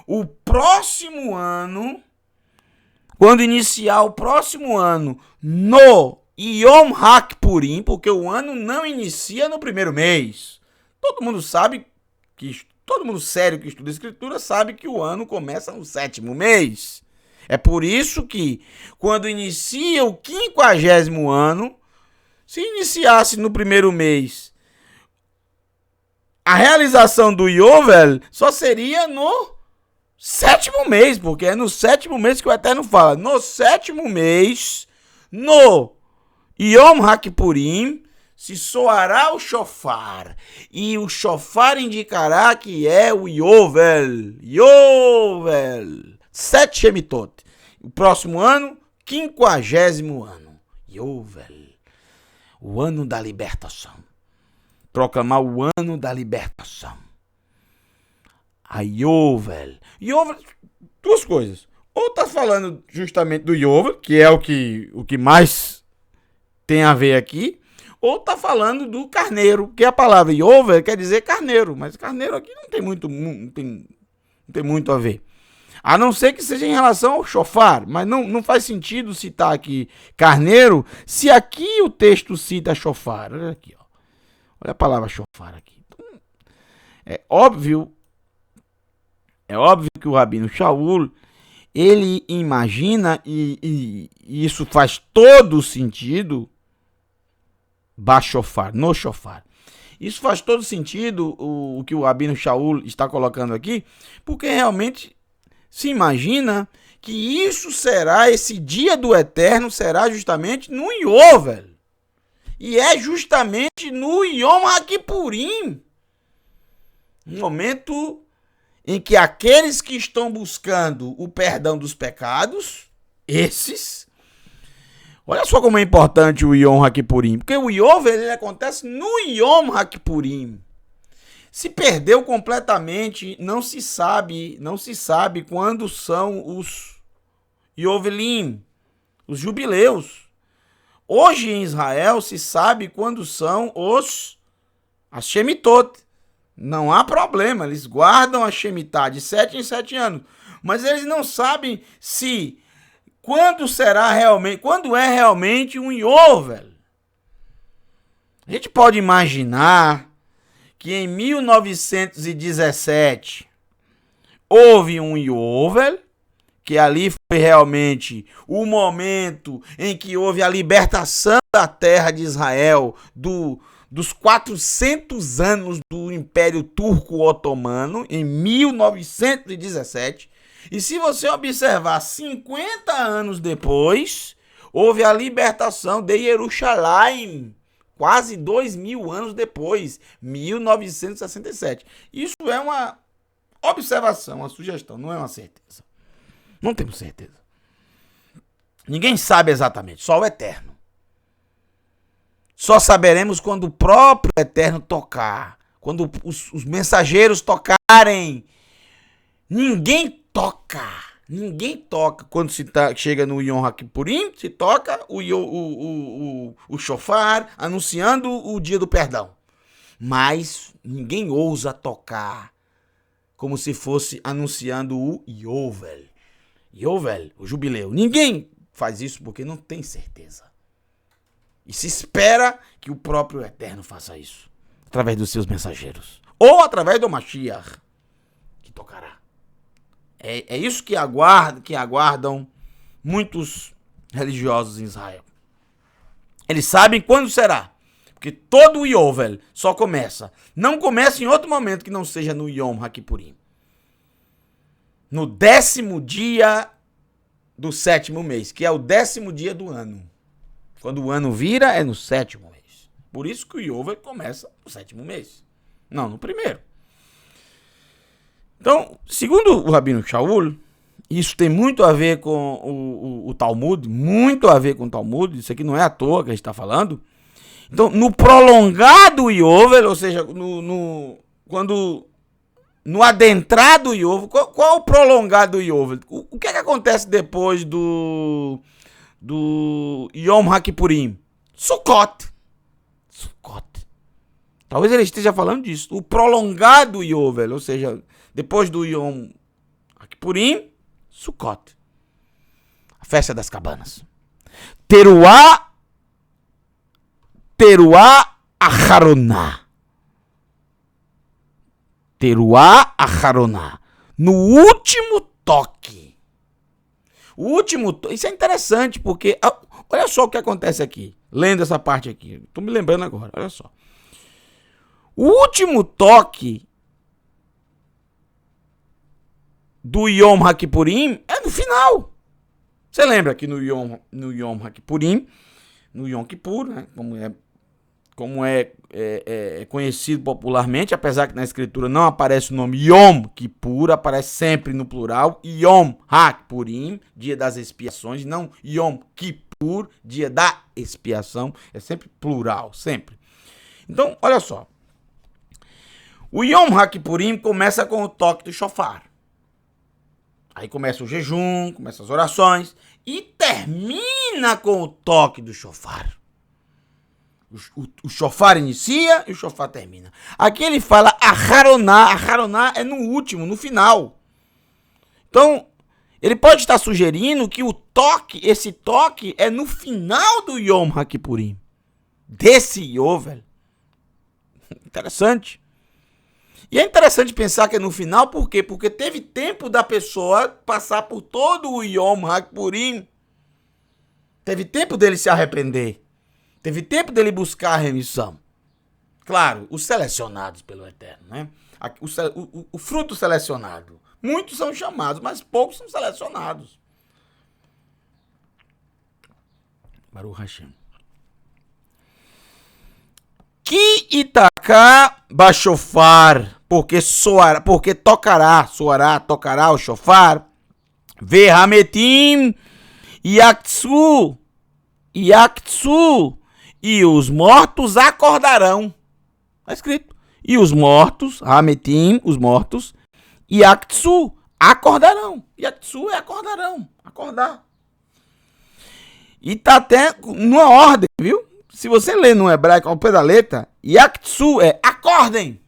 o próximo ano, quando iniciar o próximo ano, no Yom HaKippurim, porque o ano não inicia no primeiro mês. Todo mundo sério que estuda escritura sabe que o ano começa no 7º mês. É por isso que, quando inicia o 50º ano, se iniciasse no primeiro mês, a realização do Yovel só seria no 7º mês, porque é no 7º mês que o Eterno fala. No 7º mês, no Yom HaKippurim, se soará o shofar, e o shofar indicará que é o Yovel. 7 Shemitot. O próximo ano, 50º ano. Yovel. O ano da libertação. Proclamar o ano da libertação. A Yovel. Yovel, duas coisas. Ou está falando justamente do Yovel, que é o que mais tem a ver aqui, ou está falando do carneiro, que a palavra Yovel quer dizer carneiro, mas carneiro aqui não tem muito a ver. A não ser que seja em relação ao shofar, mas não faz sentido citar aqui carneiro, se aqui o texto cita shofar. Olha aqui, ó. Olha a palavra shofar aqui. Então, é óbvio É óbvio que o Rabino Shaul, ele imagina, e isso faz todo sentido, Bashofar, no Shofar. Isso faz todo sentido, o que o Rabino Shaul está colocando aqui, porque realmente se imagina que isso será, esse dia do Eterno será justamente no Yovel. E é justamente no Yom HaKippurim, no momento em que aqueles que estão buscando o perdão dos pecados, esses, olha só como é importante o Yom HaKippurim, porque o Yovel ele acontece no Yom HaKippurim. Se perdeu completamente, não se sabe quando são os Yovelim, os jubileus. Hoje em Israel se sabe quando são as Shemitot. Não há problema, eles guardam a Shemitah de 7 em 7 anos. Mas eles não sabem quando é realmente um Yovel. A gente pode imaginar que em 1917 houve um Yovel, que ali foi realmente o momento em que houve a libertação da terra de Israel dos 400 anos do Império Turco-Otomano, em 1917. E se você observar, 50 anos depois, houve a libertação de Jerusalém, quase 2.000 anos depois, 1967. Isso é uma observação, uma sugestão, não é uma certeza. Não temos certeza. Ninguém sabe exatamente, só o Eterno. Só saberemos quando o próprio Eterno tocar, quando os mensageiros tocarem. Ninguém toca quando chega no Yom HaKippurim, se toca o shofar anunciando o dia do perdão. Mas ninguém ousa tocar como se fosse anunciando o Yovel. Yovel, o jubileu. Ninguém faz isso porque não tem certeza. E se espera que o próprio Eterno faça isso, através dos seus mensageiros. Ou através do Mashiach, que tocará. É isso que aguardam muitos religiosos em Israel. Eles sabem quando será. Porque todo o Yovel só não começa em outro momento que não seja no Yom HaKippurim. No 10º dia do 7º mês, que é o 10º dia do ano. Quando o ano vira, é no 7º mês. Por isso que o Yovel começa no 7º mês. Não, no primeiro. Então, segundo o Rabino Shaul, isso tem muito a ver com o Talmud, muito a ver com o Talmud, isso aqui não é à toa que a gente está falando. Então, no prolongado Yovel, ou seja, no adentrado Yovel, qual é o prolongado Yovel? O que é que acontece depois do Yom HaKippurim? Sukkot. Talvez ele esteja falando disso. O prolongado Yovel, ou seja, depois do Yom HaKippurim, Sukkot. A festa das cabanas. Teruah Acharoná. Teruah Acharoná. No último toque. Isso é interessante, porque olha só o que acontece aqui. Lendo essa parte aqui. Estou me lembrando agora, olha só. O último toque do Yom HaKippurim é no final. Você lembra que no Yom HaKippurim, no Yom Kippur, né, como é conhecido popularmente, apesar que na escritura não aparece o nome Yom Kippur, aparece sempre no plural, Yom HaKippurim, dia das expiações, não Yom Kippur, dia da expiação, é sempre plural, sempre. Então, olha só. O Yom HaKippurim começa com o toque do shofar. Aí começa o jejum, começa as orações e termina com o toque do shofar. O shofar inicia e o shofar termina. Aqui ele fala Acharoná. Acharoná é no último, no final. Então, ele pode estar sugerindo que esse toque é no final do Yom HaKippurim. Desse Yovel. Interessante. E é interessante pensar que é no final, por quê? Porque teve tempo da pessoa passar por todo o Yom HaKippurim. Teve tempo dele se arrepender. Teve tempo dele buscar a remissão. Claro, os selecionados pelo Eterno, né? O fruto selecionado. Muitos são chamados, mas poucos são selecionados. Baruch Hashem. Ki itaká bashofar, porque tocará o shofar. Vehametim yaktsu, e os mortos acordarão. Está escrito. E os mortos, hametim, os mortos, yaktsu, acordarão. Yaktsu é acordarão, acordar. E tá até numa ordem, viu? Se você ler no hebraico ao pé da letra, yaktsu é acordem.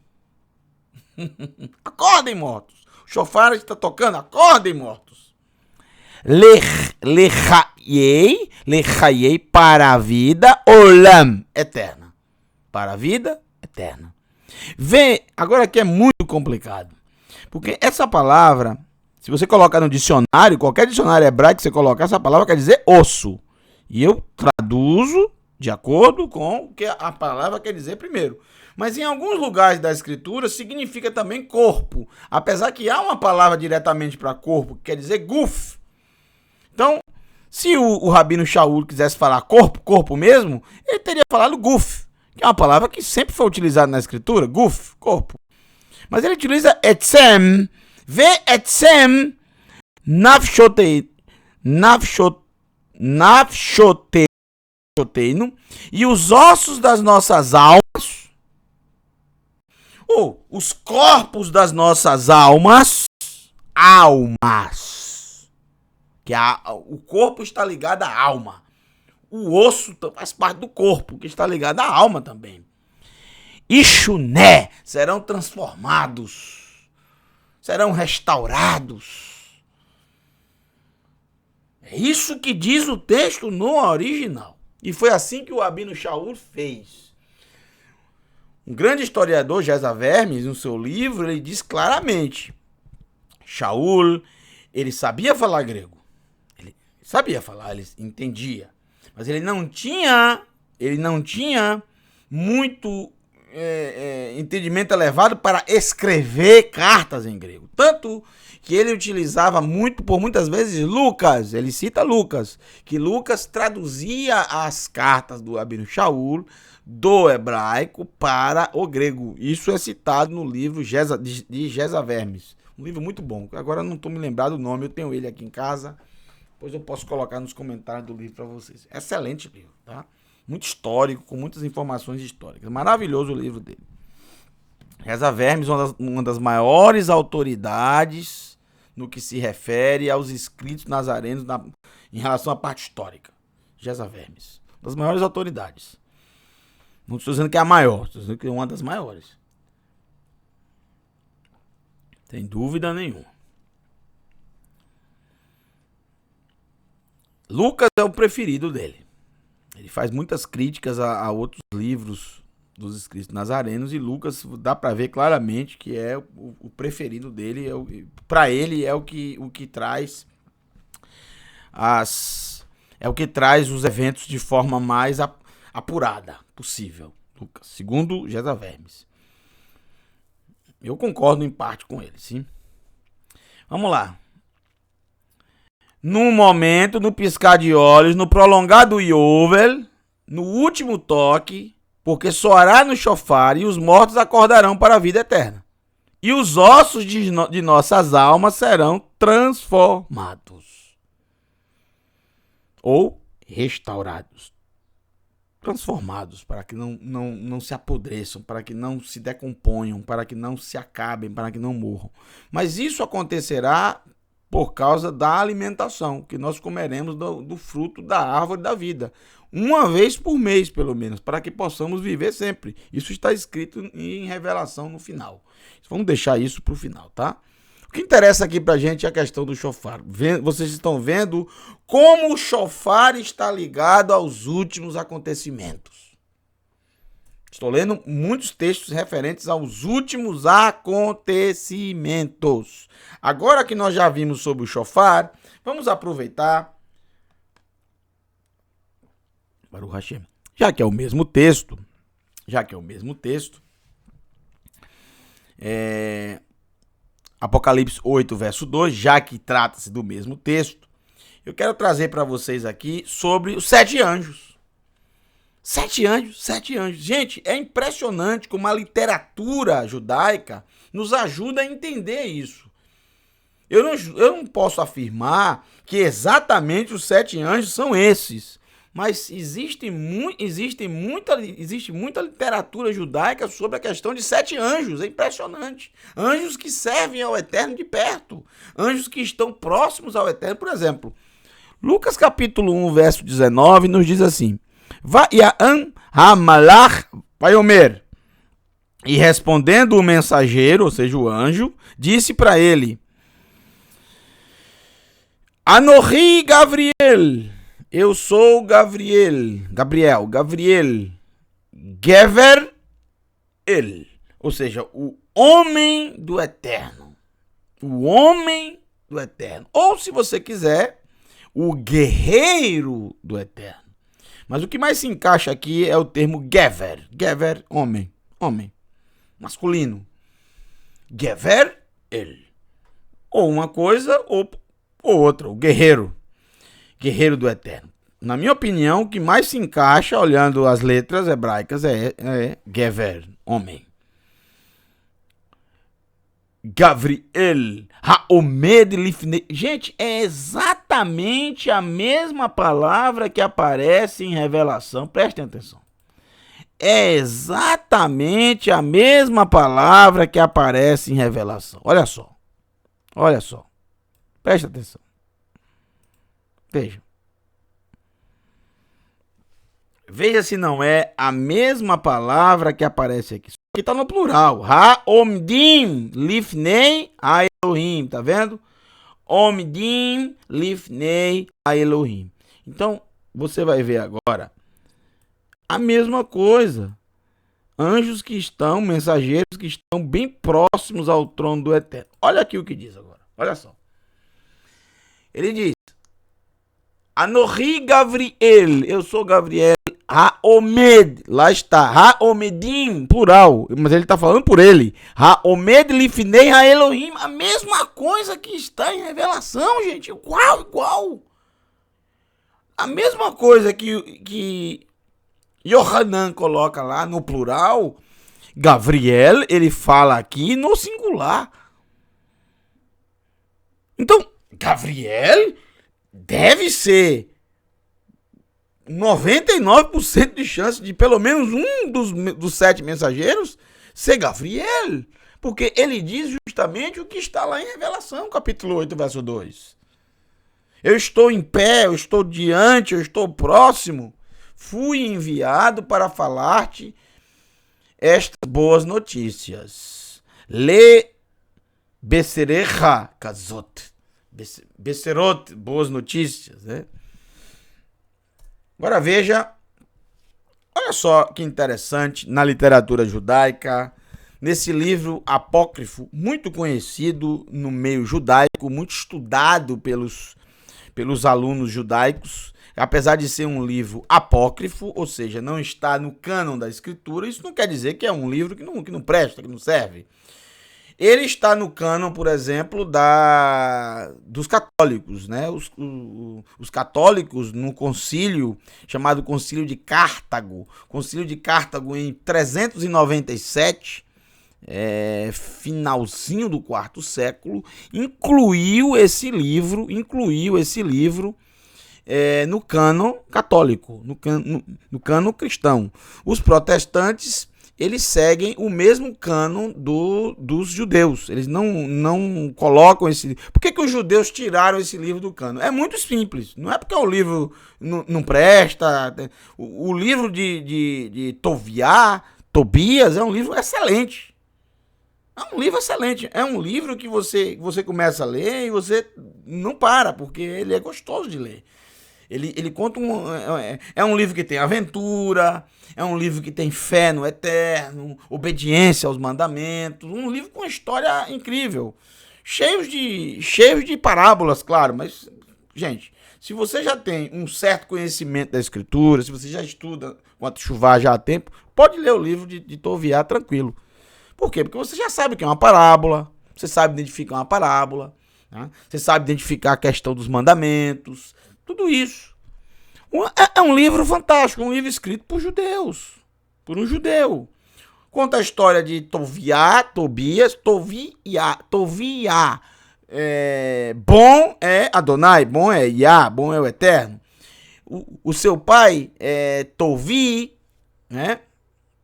Acordem, mortos. O shofar está tocando, acordem, mortos. Lechayei, para a vida, olam, eterna. Para a vida, eterna. Vê, agora aqui é muito complicado. Porque essa palavra, se você colocar no dicionário, qualquer dicionário hebraico que você colocar, essa palavra quer dizer osso. E eu traduzo de acordo com o que a palavra quer dizer primeiro. Mas em alguns lugares da escritura significa também corpo. Apesar que há uma palavra diretamente para corpo, que quer dizer guf. Então, se o Rabino Shaul quisesse falar corpo mesmo, ele teria falado guf, que é uma palavra que sempre foi utilizada na escritura, guf, corpo. Mas ele utiliza etzem, etzem, nafshoteinu, e os ossos das nossas almas, ou os corpos das nossas almas, que o corpo está ligado à alma. O osso faz parte do corpo, que está ligado à alma também. Ishuné, serão transformados, serão restaurados. É isso que diz o texto no original. E foi assim que o Rabino Shaul fez. Um grande historiador, Geza Vermes, no seu livro, ele diz claramente: Shaul, ele sabia falar grego. Ele sabia falar, ele entendia. Mas ele não tinha muito entendimento elevado para escrever cartas em grego. Tanto que ele utilizava por muitas vezes Lucas. Ele cita Lucas, que Lucas traduzia as cartas do Rabino Shaul do hebraico para o grego. Isso é citado no livro de Geza Vermes. Um livro muito bom. Agora não estou me lembrado do nome, eu tenho ele aqui em casa. Depois eu posso colocar nos comentários do livro para vocês. Excelente livro, tá? Muito histórico, com muitas informações históricas. Maravilhoso o livro dele. Geza Vermes, uma das maiores autoridades no que se refere aos escritos nazarenos em relação à parte histórica. Geza Vermes, uma das maiores autoridades. Não estou dizendo que é a maior, estou dizendo que é uma das maiores. Sem dúvida nenhuma. Lucas é o preferido dele. Ele faz muitas críticas a outros livros dos escritos nazarenos, e Lucas dá para ver claramente que é o preferido dele. Para ele é o que traz os eventos de forma mais apurada possível. Lucas, segundo Geza Vermes. Eu concordo em parte com ele, sim. Vamos lá. No momento, no piscar de olhos, no prolongar do Yovel, no último toque, porque soará no shofar e os mortos acordarão para a vida eterna. E os ossos de nossas almas serão transformados. Ou restaurados. Transformados, para que não se apodreçam, para que não se decomponham, para que não se acabem, para que não morram. Mas isso acontecerá por causa da alimentação, que nós comeremos do fruto da árvore da vida. Uma vez por mês, pelo menos, para que possamos viver sempre. Isso está escrito em Revelação no final. Vamos deixar isso para o final, tá? O que interessa aqui para a gente é a questão do shofar. Vocês estão vendo como o shofar está ligado aos últimos acontecimentos. Estou lendo muitos textos referentes aos últimos acontecimentos. Agora que nós já vimos sobre o shofar, vamos aproveitar, Baruch Hashem, já que é o mesmo texto, Apocalipse 8, verso 2, já que trata-se do mesmo texto, eu quero trazer para vocês aqui sobre os 7 anjos. 7 anjos. Gente, é impressionante como a literatura judaica nos ajuda a entender isso. Eu não posso afirmar que exatamente os 7 anjos são esses, mas existe muita literatura judaica sobre a questão de 7 anjos. É impressionante. Anjos que servem ao Eterno de perto. Anjos que estão próximos ao Eterno. Por exemplo, Lucas capítulo 1, verso 19, nos diz assim: Va'ya'an ha'malach vayomer. E respondendo o mensageiro, ou seja, o anjo, disse para ele: Anohi Gabriel, eu sou Gabriel, Gever El, ou seja, o homem do Eterno. Ou, se você quiser, o guerreiro do Eterno. Mas o que mais se encaixa aqui é o termo Gever. Gever, homem, masculino. Gever El. Ou uma coisa ou outra, o guerreiro do Eterno. Na minha opinião, o que mais se encaixa, olhando as letras hebraicas, é Gever, homem. Gabriel, Haomed Lifnei. Gente, é exatamente a mesma palavra que aparece em Revelação. Prestem atenção. É exatamente a mesma palavra que aparece em Revelação. Olha só. Preste atenção. Veja se não é a mesma palavra que aparece aqui. Aqui está no plural. Ha-omdim lifnei ha-Elohim. Tá vendo? Omdim lifnei ha-Elohim. Então, você vai ver agora a mesma coisa. Anjos que estão, mensageiros que estão bem próximos ao trono do Eterno. Olha aqui o que diz agora. Olha só. Ele diz: Anohi Gabriel, eu sou Gabriel, Haomed, lá está, Haomedim, plural, mas ele está falando por ele. Haomed lifnei ha-Elohim, a mesma coisa que está em Revelação, gente, igual. A mesma coisa que Yohanan coloca lá no plural, Gabriel, ele fala aqui no singular. Então, Gabriel deve ser 99% de chance de pelo menos um dos 7 mensageiros ser Gabriel. Porque ele diz justamente o que está lá em Revelação, capítulo 8, verso 2. Eu estou em pé, eu estou diante, eu estou próximo. Fui enviado para falar-te estas boas notícias. Le Beserecha Kazot. Beserot, boas notícias, né? Agora veja, olha só que interessante na literatura judaica, nesse livro apócrifo, muito conhecido no meio judaico, muito estudado pelos alunos judaicos, apesar de ser um livro apócrifo, ou seja, não está no cânon da escritura, isso não quer dizer que é um livro que não presta, que não serve. Ele está no cânon, por exemplo, dos católicos, né? Os católicos no concílio, chamado Concílio de Cartago. Concílio de Cartago em 397, finalzinho do 4º século, incluiu esse livro no cânon católico, no cânon cristão. Os protestantes, eles seguem o mesmo cânon dos judeus. Eles não colocam esse livro. Por que os judeus tiraram esse livro do cânon? É muito simples. Não é porque o livro não presta. O livro de Tobias é um livro excelente. É um livro que você começa a ler e você não para, porque ele é gostoso de ler. Ele conta é um livro que tem aventura, é um livro que tem fé no eterno, obediência aos mandamentos, um livro com uma história incrível, cheio de parábolas, claro, mas, gente, se você já tem um certo conhecimento da escritura, se você já estuda quanto chuvar já há tempo, pode ler o livro de Tobias tranquilo. Por quê? Porque você já sabe o que é uma parábola, você sabe identificar uma parábola, né? Você sabe identificar a questão dos mandamentos, tudo isso. É um livro fantástico, um livro escrito por judeus, por um judeu. Conta a história de Tobias. Bom é Adonai, bom é Yah, bom é o Eterno. O seu pai é Tovi, né?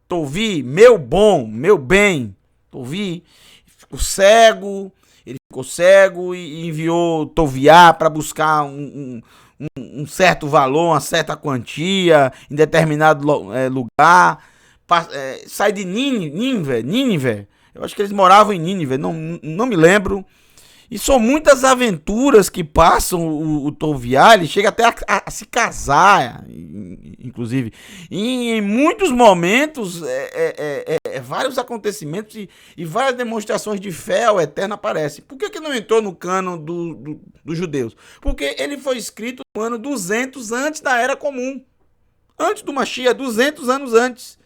Tovi, meu bom, meu bem. Tovi ficou cego, ele ficou cego e enviou Toviá para buscar um certo valor, uma certa quantia em determinado lugar. Sai de Nínive. Eu acho que eles moravam em Nínive, não me lembro. E são muitas aventuras que passam o Tobias, ele chega até a se casar, inclusive. E em muitos momentos, vários acontecimentos e várias demonstrações de fé ao Eterno aparecem. Por que não entrou no cânon dos judeus? Porque ele foi escrito no ano 200 antes da Era Comum. Antes do Mashiach, 200 anos antes.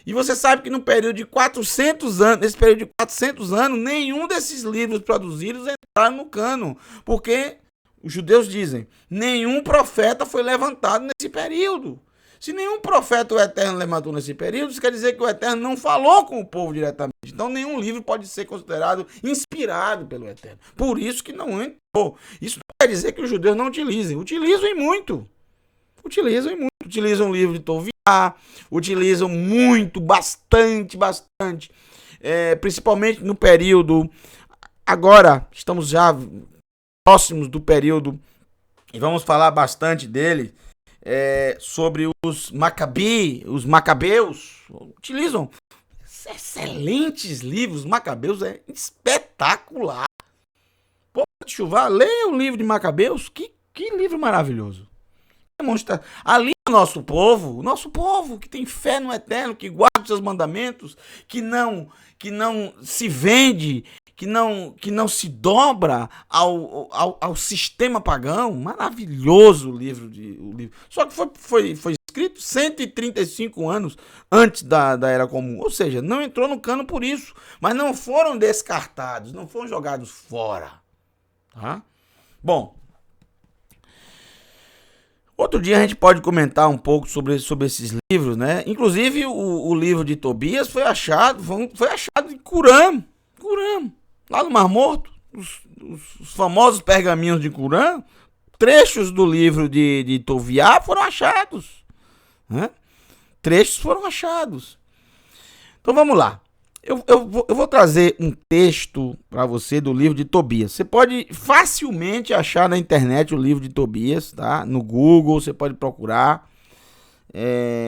E você sabe que no período de 400 anos, nesse período de 400 anos, nenhum desses livros produzidos entraram no cânon. Porque os judeus dizem, nenhum profeta foi levantado nesse período. Se nenhum profeta o Eterno levantou nesse período, isso quer dizer que o Eterno não falou com o povo diretamente. Então nenhum livro pode ser considerado inspirado pelo Eterno. Por isso que não entrou. Isso não quer dizer que os judeus não utilizem. Utilizam e muito. Utilizam o livro de Tobias, utilizam muito, bastante, principalmente no período, agora estamos já próximos do período, e vamos falar bastante dele, sobre os Macabeus, utilizam excelentes livros, os Macabeus é espetacular. Pô, Chuvá, leia o livro de Macabeus, que livro maravilhoso. Demonstra ali o nosso povo que tem fé no Eterno, que guarda os seus mandamentos, que não se vende, que não se dobra ao sistema pagão. Maravilhoso o livro. Só que foi escrito 135 anos antes da Era Comum, ou seja, não entrou no cano por isso, mas não foram descartados, não foram jogados fora, tá? Bom, outro dia a gente pode comentar um pouco sobre esses livros, né? Inclusive o livro de Tobias foi achado em Qumran, lá no Mar Morto, os famosos pergaminhos de Qumran, trechos do livro de Tobias foram achados, né? Trechos foram achados. Então vamos lá. Eu vou trazer um texto para você do livro de Tobias. Você pode facilmente achar na internet o livro de Tobias, tá? No Google, você pode procurar.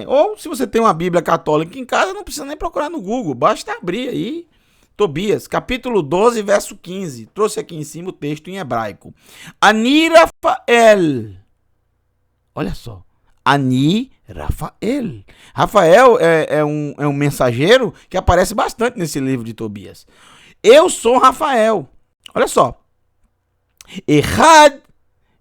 Ou se você tem uma Bíblia católica em casa, não precisa nem procurar no Google. Basta abrir aí. Tobias, capítulo 12, verso 15. Trouxe aqui em cima o texto em hebraico. Ani Rafael. Olha só. Ani Rafael. Rafael é um mensageiro que aparece bastante nesse livro de Tobias. Eu sou Rafael. Olha só. Echad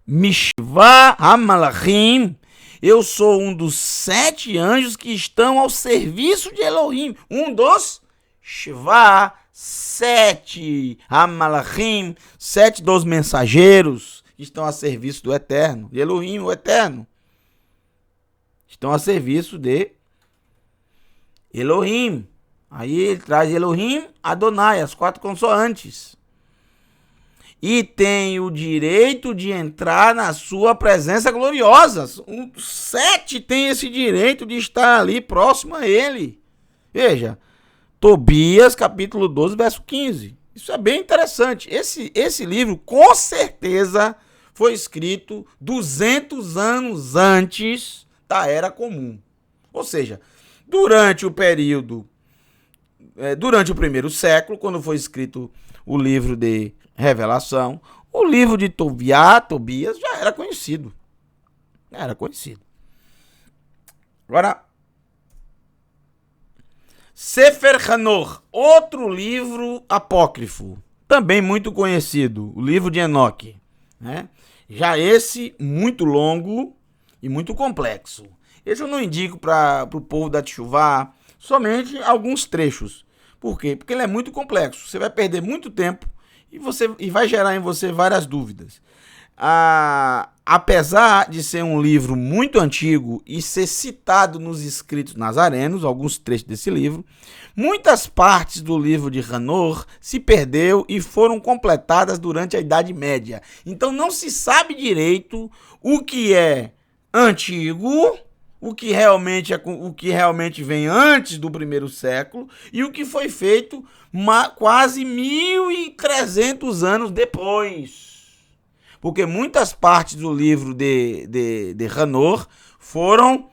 Mishva Hamalachim. Eu sou um dos 7 anjos que estão ao serviço de Elohim. Um dos Shva, 7 Hamalachim, 7 dos mensageiros que estão a serviço do Eterno. De Elohim, o Eterno. Estão a serviço de Elohim. Aí ele traz Elohim, Adonai, as 4 consoantes. E tem o direito de entrar na sua presença gloriosa. Os 7 tem esse direito de estar ali próximo a ele. Veja, Tobias, capítulo 12, verso 15. Isso é bem interessante. Esse livro, com certeza, foi escrito 200 anos antes da Era Comum. Ou seja, durante o primeiro século, quando foi escrito o livro de Revelação, o livro de Tobias já era conhecido. Era conhecido. Agora, Sefer Hanor, outro livro apócrifo, também muito conhecido, o livro de Enoque, né? Já esse muito longo e muito complexo. Esse eu não indico para o povo da Teshuvá, somente alguns trechos. Por quê? Porque ele é muito complexo. Você vai perder muito tempo e vai gerar em você várias dúvidas. Apesar de ser um livro muito antigo e ser citado nos escritos nazarenos, alguns trechos desse livro, muitas partes do livro de Hanor se perdeu e foram completadas durante a Idade Média. Então não se sabe direito o que é antigo, o que realmente vem antes do primeiro século e o que foi feito quase 1.300 anos depois. Porque muitas partes do livro de Hanor foram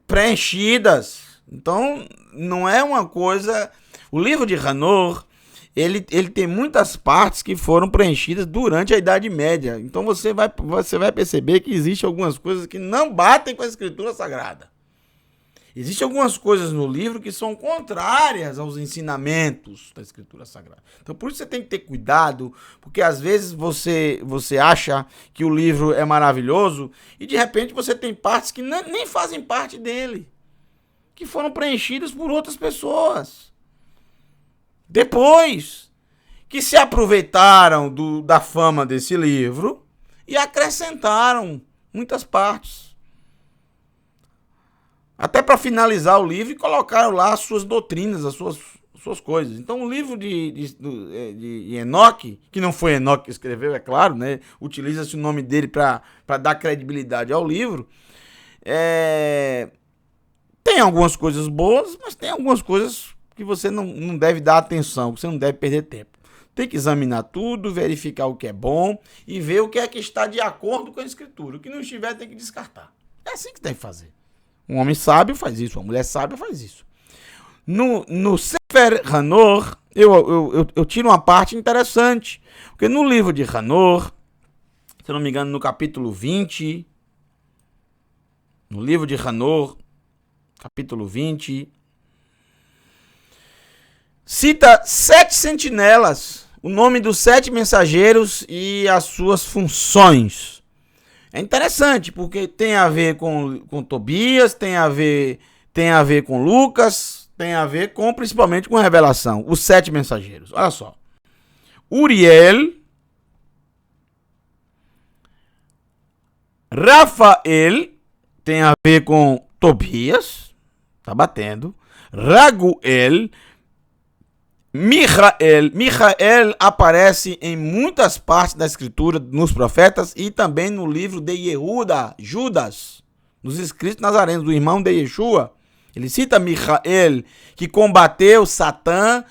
preenchidas. Então, não é uma coisa... O livro de Hanor, ele tem muitas partes que foram preenchidas durante a Idade Média. Então, você vai perceber que existem algumas coisas que não batem com a Escritura Sagrada. Existem algumas coisas no livro que são contrárias aos ensinamentos da Escritura Sagrada. Então, por isso você tem que ter cuidado, porque às vezes você acha que o livro é maravilhoso e de repente você tem partes que nem fazem parte dele, que foram preenchidas por outras pessoas. Depois que se aproveitaram da fama desse livro e acrescentaram muitas partes. Até para finalizar o livro e colocaram lá as suas doutrinas, as suas coisas. Então o livro de Enoque, que não foi Enoque que escreveu, é claro, né? Utiliza-se o nome dele para dar credibilidade ao livro. Tem algumas coisas boas, mas tem algumas coisas que você não deve dar atenção, que você não deve perder tempo. Tem que examinar tudo, verificar o que é bom e ver o que é que está de acordo com a Escritura. O que não estiver tem que descartar. É assim que tem que fazer. Um homem sábio faz isso, uma mulher sábia faz isso. No Sefer Hanor, eu tiro uma parte interessante. Porque no livro de Hanor, se eu não me engano, no capítulo 20, no livro de Hanor, capítulo 20, cita 7 sentinelas, o nome dos 7 mensageiros e as suas funções. É interessante, porque tem a ver com Tobias, tem a ver com Lucas, tem a ver principalmente com a revelação. Os 7 mensageiros. Olha só. Uriel, Rafael, tem a ver com Tobias, tá batendo. Raguel, Michael aparece em muitas partes da escritura, nos profetas e também no livro de Judas, nos escritos nazarenos, do irmão de Yeshua. Ele cita Michael, que combateu Satã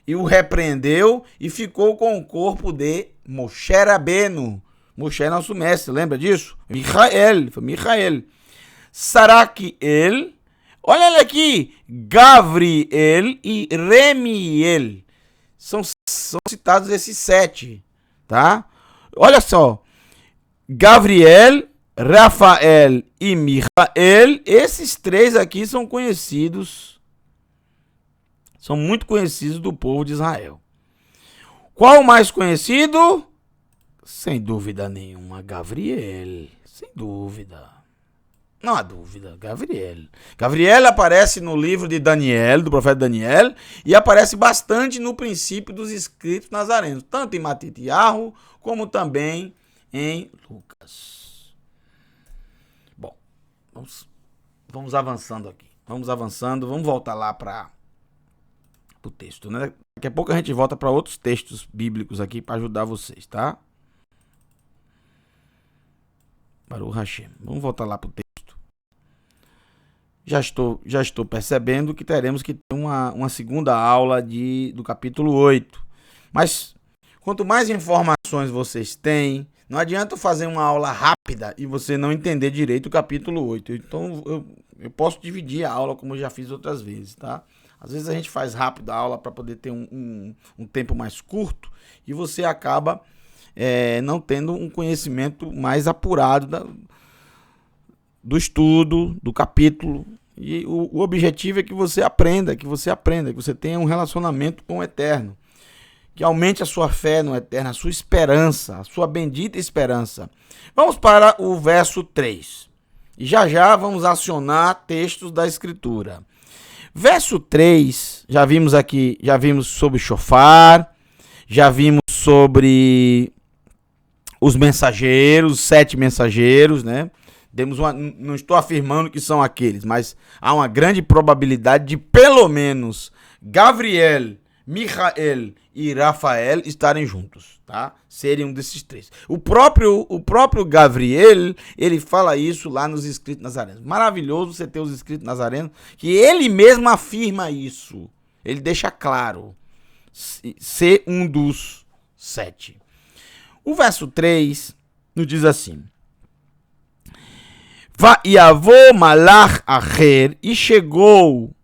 e o repreendeu e ficou com o corpo de Moshe Rabbeinu. Moshe é nosso mestre, lembra disso? Michael. Saraquiel. Olha ele aqui, Gavriel e Remiel. São citados esses 7, tá? Olha só, Gavriel, Rafael e Michael, esses 3 aqui são conhecidos, são muito conhecidos do povo de Israel. Qual o mais conhecido? Sem dúvida nenhuma, Gavriel, sem dúvida. Não há dúvida, Gavriel. Gavriel aparece no livro de Daniel, do profeta Daniel, e aparece bastante no princípio dos escritos nazarenos, tanto em Matitiahu como também em Lucas. Bom, vamos avançando aqui. Vamos voltar lá para o texto, né? Daqui a pouco a gente volta para outros textos bíblicos aqui para ajudar vocês, tá? Baruch Hashem. Vamos voltar lá para o texto. Já estou percebendo que teremos que ter uma segunda aula do capítulo 8. Mas quanto mais informações vocês têm, não adianta fazer uma aula rápida e você não entender direito o capítulo 8. Então eu posso dividir a aula como eu já fiz outras vezes, tá? Às vezes a gente faz rápido a aula para poder ter um tempo mais curto e você acaba não tendo um conhecimento mais apurado do estudo, do capítulo. E o objetivo é que você aprenda, que você tenha um relacionamento com o Eterno, que aumente a sua fé no Eterno, a sua esperança, a sua bendita esperança. Vamos para o verso 3. E já vamos acionar textos da Escritura. Verso 3, já vimos sobre shofar, já vimos sobre os mensageiros, os 7 mensageiros, né? Não estou afirmando que são aqueles, mas há uma grande probabilidade de pelo menos Gabriel, Michael e Rafael estarem juntos, tá? Serem um desses 3. O próprio Gabriel, ele fala isso lá nos Escritos Nazarenos. Maravilhoso você ter os Escritos Nazarenos, que ele mesmo afirma isso. Ele deixa claro ser um dos 7. O verso 3 nos diz assim: Vaiavô malach acher, e chegou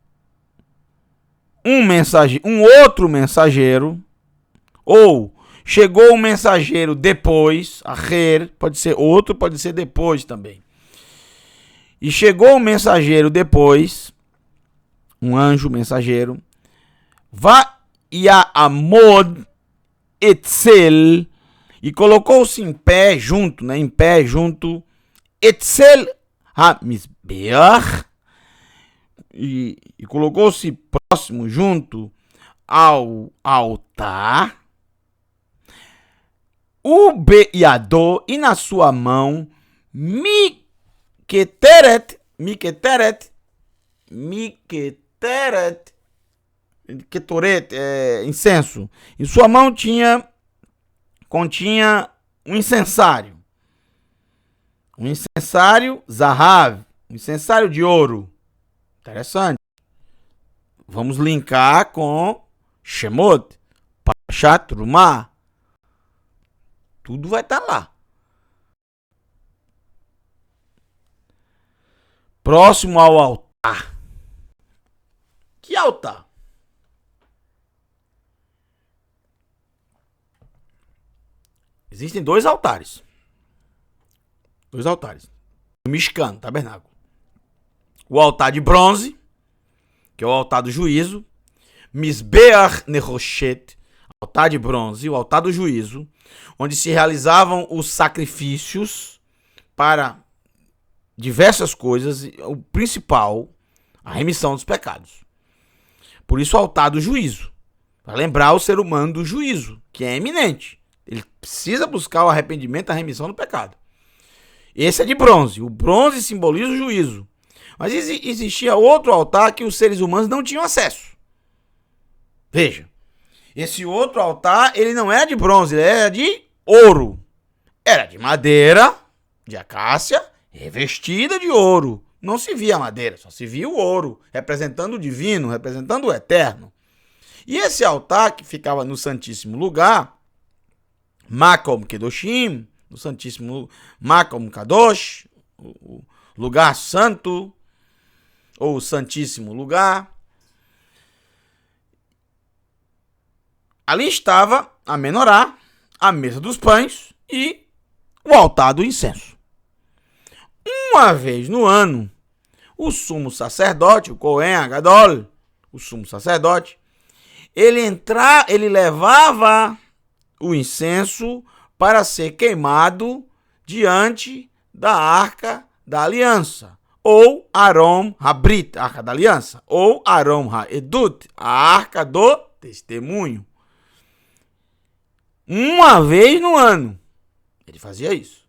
um outro mensageiro, ou chegou um mensageiro depois, acher, pode ser outro, pode ser depois também. E chegou um mensageiro depois, um anjo mensageiro, Vaiamod etzel, e colocou-se em pé junto, etzel ha-mizbeach, e colocou-se próximo, junto ao altar, o beiador, e na sua mão, miketeret, incenso. Em sua mão continha um incensário. Um incensário zahav, um incensário de ouro. Interessante. Vamos linkar com Shemot, Parashat Trumah. Tudo vai estar lá. Próximo ao altar. Que altar? Existem 2 altares. 2 altares. O Mishkan, tabernáculo. O altar de bronze, que é o altar do juízo. Mizbeach Nehoshet, altar de bronze, o altar do juízo, onde se realizavam os sacrifícios para diversas coisas, o principal, a remissão dos pecados. Por isso o altar do juízo, para lembrar o ser humano do juízo, que é eminente. Ele precisa buscar o arrependimento e a remissão do pecado. Esse é de bronze. O bronze simboliza o juízo. Mas existia outro altar que os seres humanos não tinham acesso. Veja, esse outro altar, ele não era de bronze, ele era de ouro. Era de madeira, de acácia, revestida de ouro. Não se via a madeira, só se via o ouro, representando o divino, representando o eterno. E esse altar que ficava no Santíssimo Lugar, Makom Kedoshim, no Santíssimo Makom Kadosh, o lugar santo, ou o Santíssimo Lugar. Ali estava a menorá, a mesa dos pães e o altar do incenso. Uma vez no ano, o sacerdote, o Cohen Agadol, o sumo sacerdote, ele levava o incenso para ser queimado diante da Arca da Aliança, ou Aron Habrit, a Arca da Aliança, ou Aron Haedut, a Arca do Testemunho. Uma vez no ano, ele fazia isso.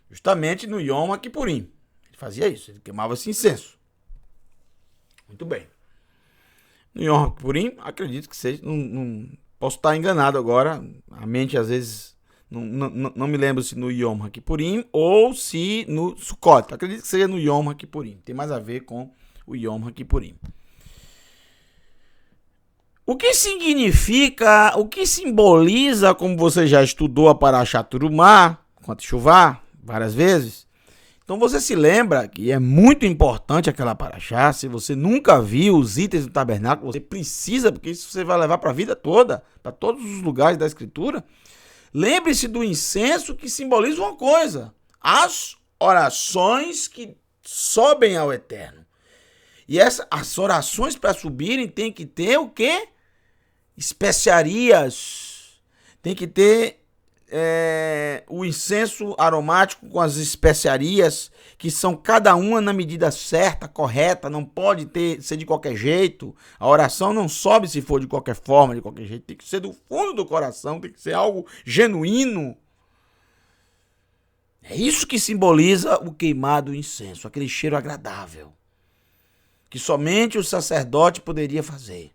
Justamente no Yom Kippurim. Ele fazia isso, ele queimava esse incenso. Muito bem. No Yom Kippurim, acredito que seja, não posso estar enganado agora, a mente às vezes, não me lembro se no Yom Kippurim ou se no Sukkot. Acredito que seja no Yom Kippurim, tem mais a ver com o Yom Kippurim. O que significa, o que simboliza, como você já estudou a Parashat Trumah, quanto chuvar, várias vezes. Então você se lembra que é muito importante aquela Parashá. Se você nunca viu os itens do tabernáculo, você precisa, porque isso você vai levar para a vida toda, para todos os lugares da Escritura. lembre-se do incenso, que simboliza uma coisa: as orações que sobem ao Eterno. E as orações, para subirem, tem que ter o quê? Especiarias. Tem que ter o incenso aromático com as especiarias, que são cada uma na medida certa, correta. Não pode ser de qualquer jeito. A oração não sobe se for de qualquer forma, de qualquer jeito. Tem que ser do fundo do coração, tem que ser algo genuíno. É isso que simboliza o queimado incenso, aquele cheiro agradável, que somente o sacerdote poderia fazer.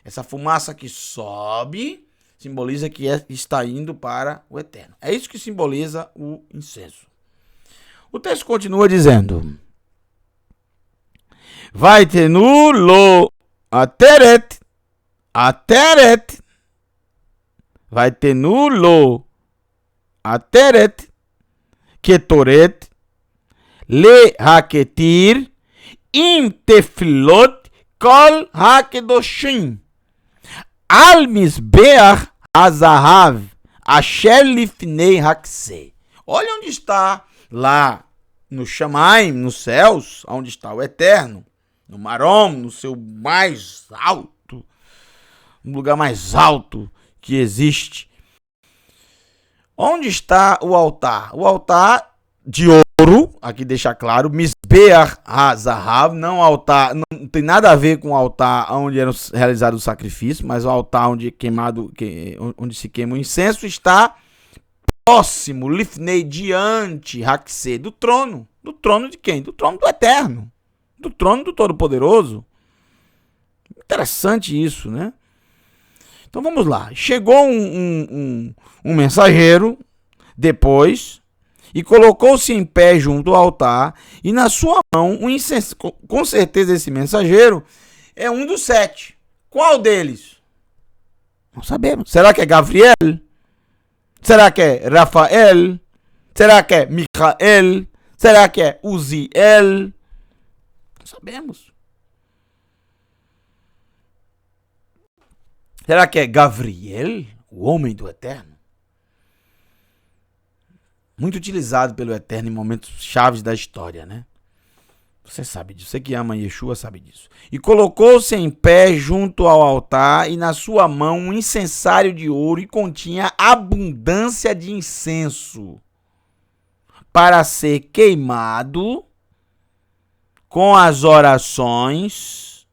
Essa fumaça que sobe simboliza que está indo para o Eterno. É isso que simboliza o incenso. O texto continua dizendo: vai tenu lo ateret, vai tenu lo ateret, ketoret, le haketir, im tefilot, kol hakedoshim, al misbeach azahav, asher lifnei hakse. Olha onde está lá no Shamaim, nos céus, onde está o Eterno, no Marom, no seu mais alto, no lugar mais alto que existe. Onde está o altar? O altar de ouro, aqui deixa claro, Misbeach HaZahav, não tem nada a ver com o altar onde era realizado o sacrifício, mas o altar onde se queima o incenso está próximo, Lifnei, diante, Hakse, do trono. Do trono de quem? Do trono do Eterno, do trono do Todo-Poderoso. Interessante isso, né? Então vamos lá. Chegou um mensageiro depois e colocou-se em pé junto ao altar, e na sua mão um incenso. Com certeza esse mensageiro é um dos 7. Qual deles? Não sabemos. Será que é Gabriel? Será que é Rafael? Será que é Micael? Será que é Uziel? Não sabemos. Será que é Gabriel, o homem do Eterno? Muito utilizado pelo Eterno em momentos chaves da história, né? Você sabe disso. Você que ama Yeshua sabe disso. E colocou-se em pé junto ao altar, e na sua mão um incensário de ouro, e continha abundância de incenso, para ser queimado com as orações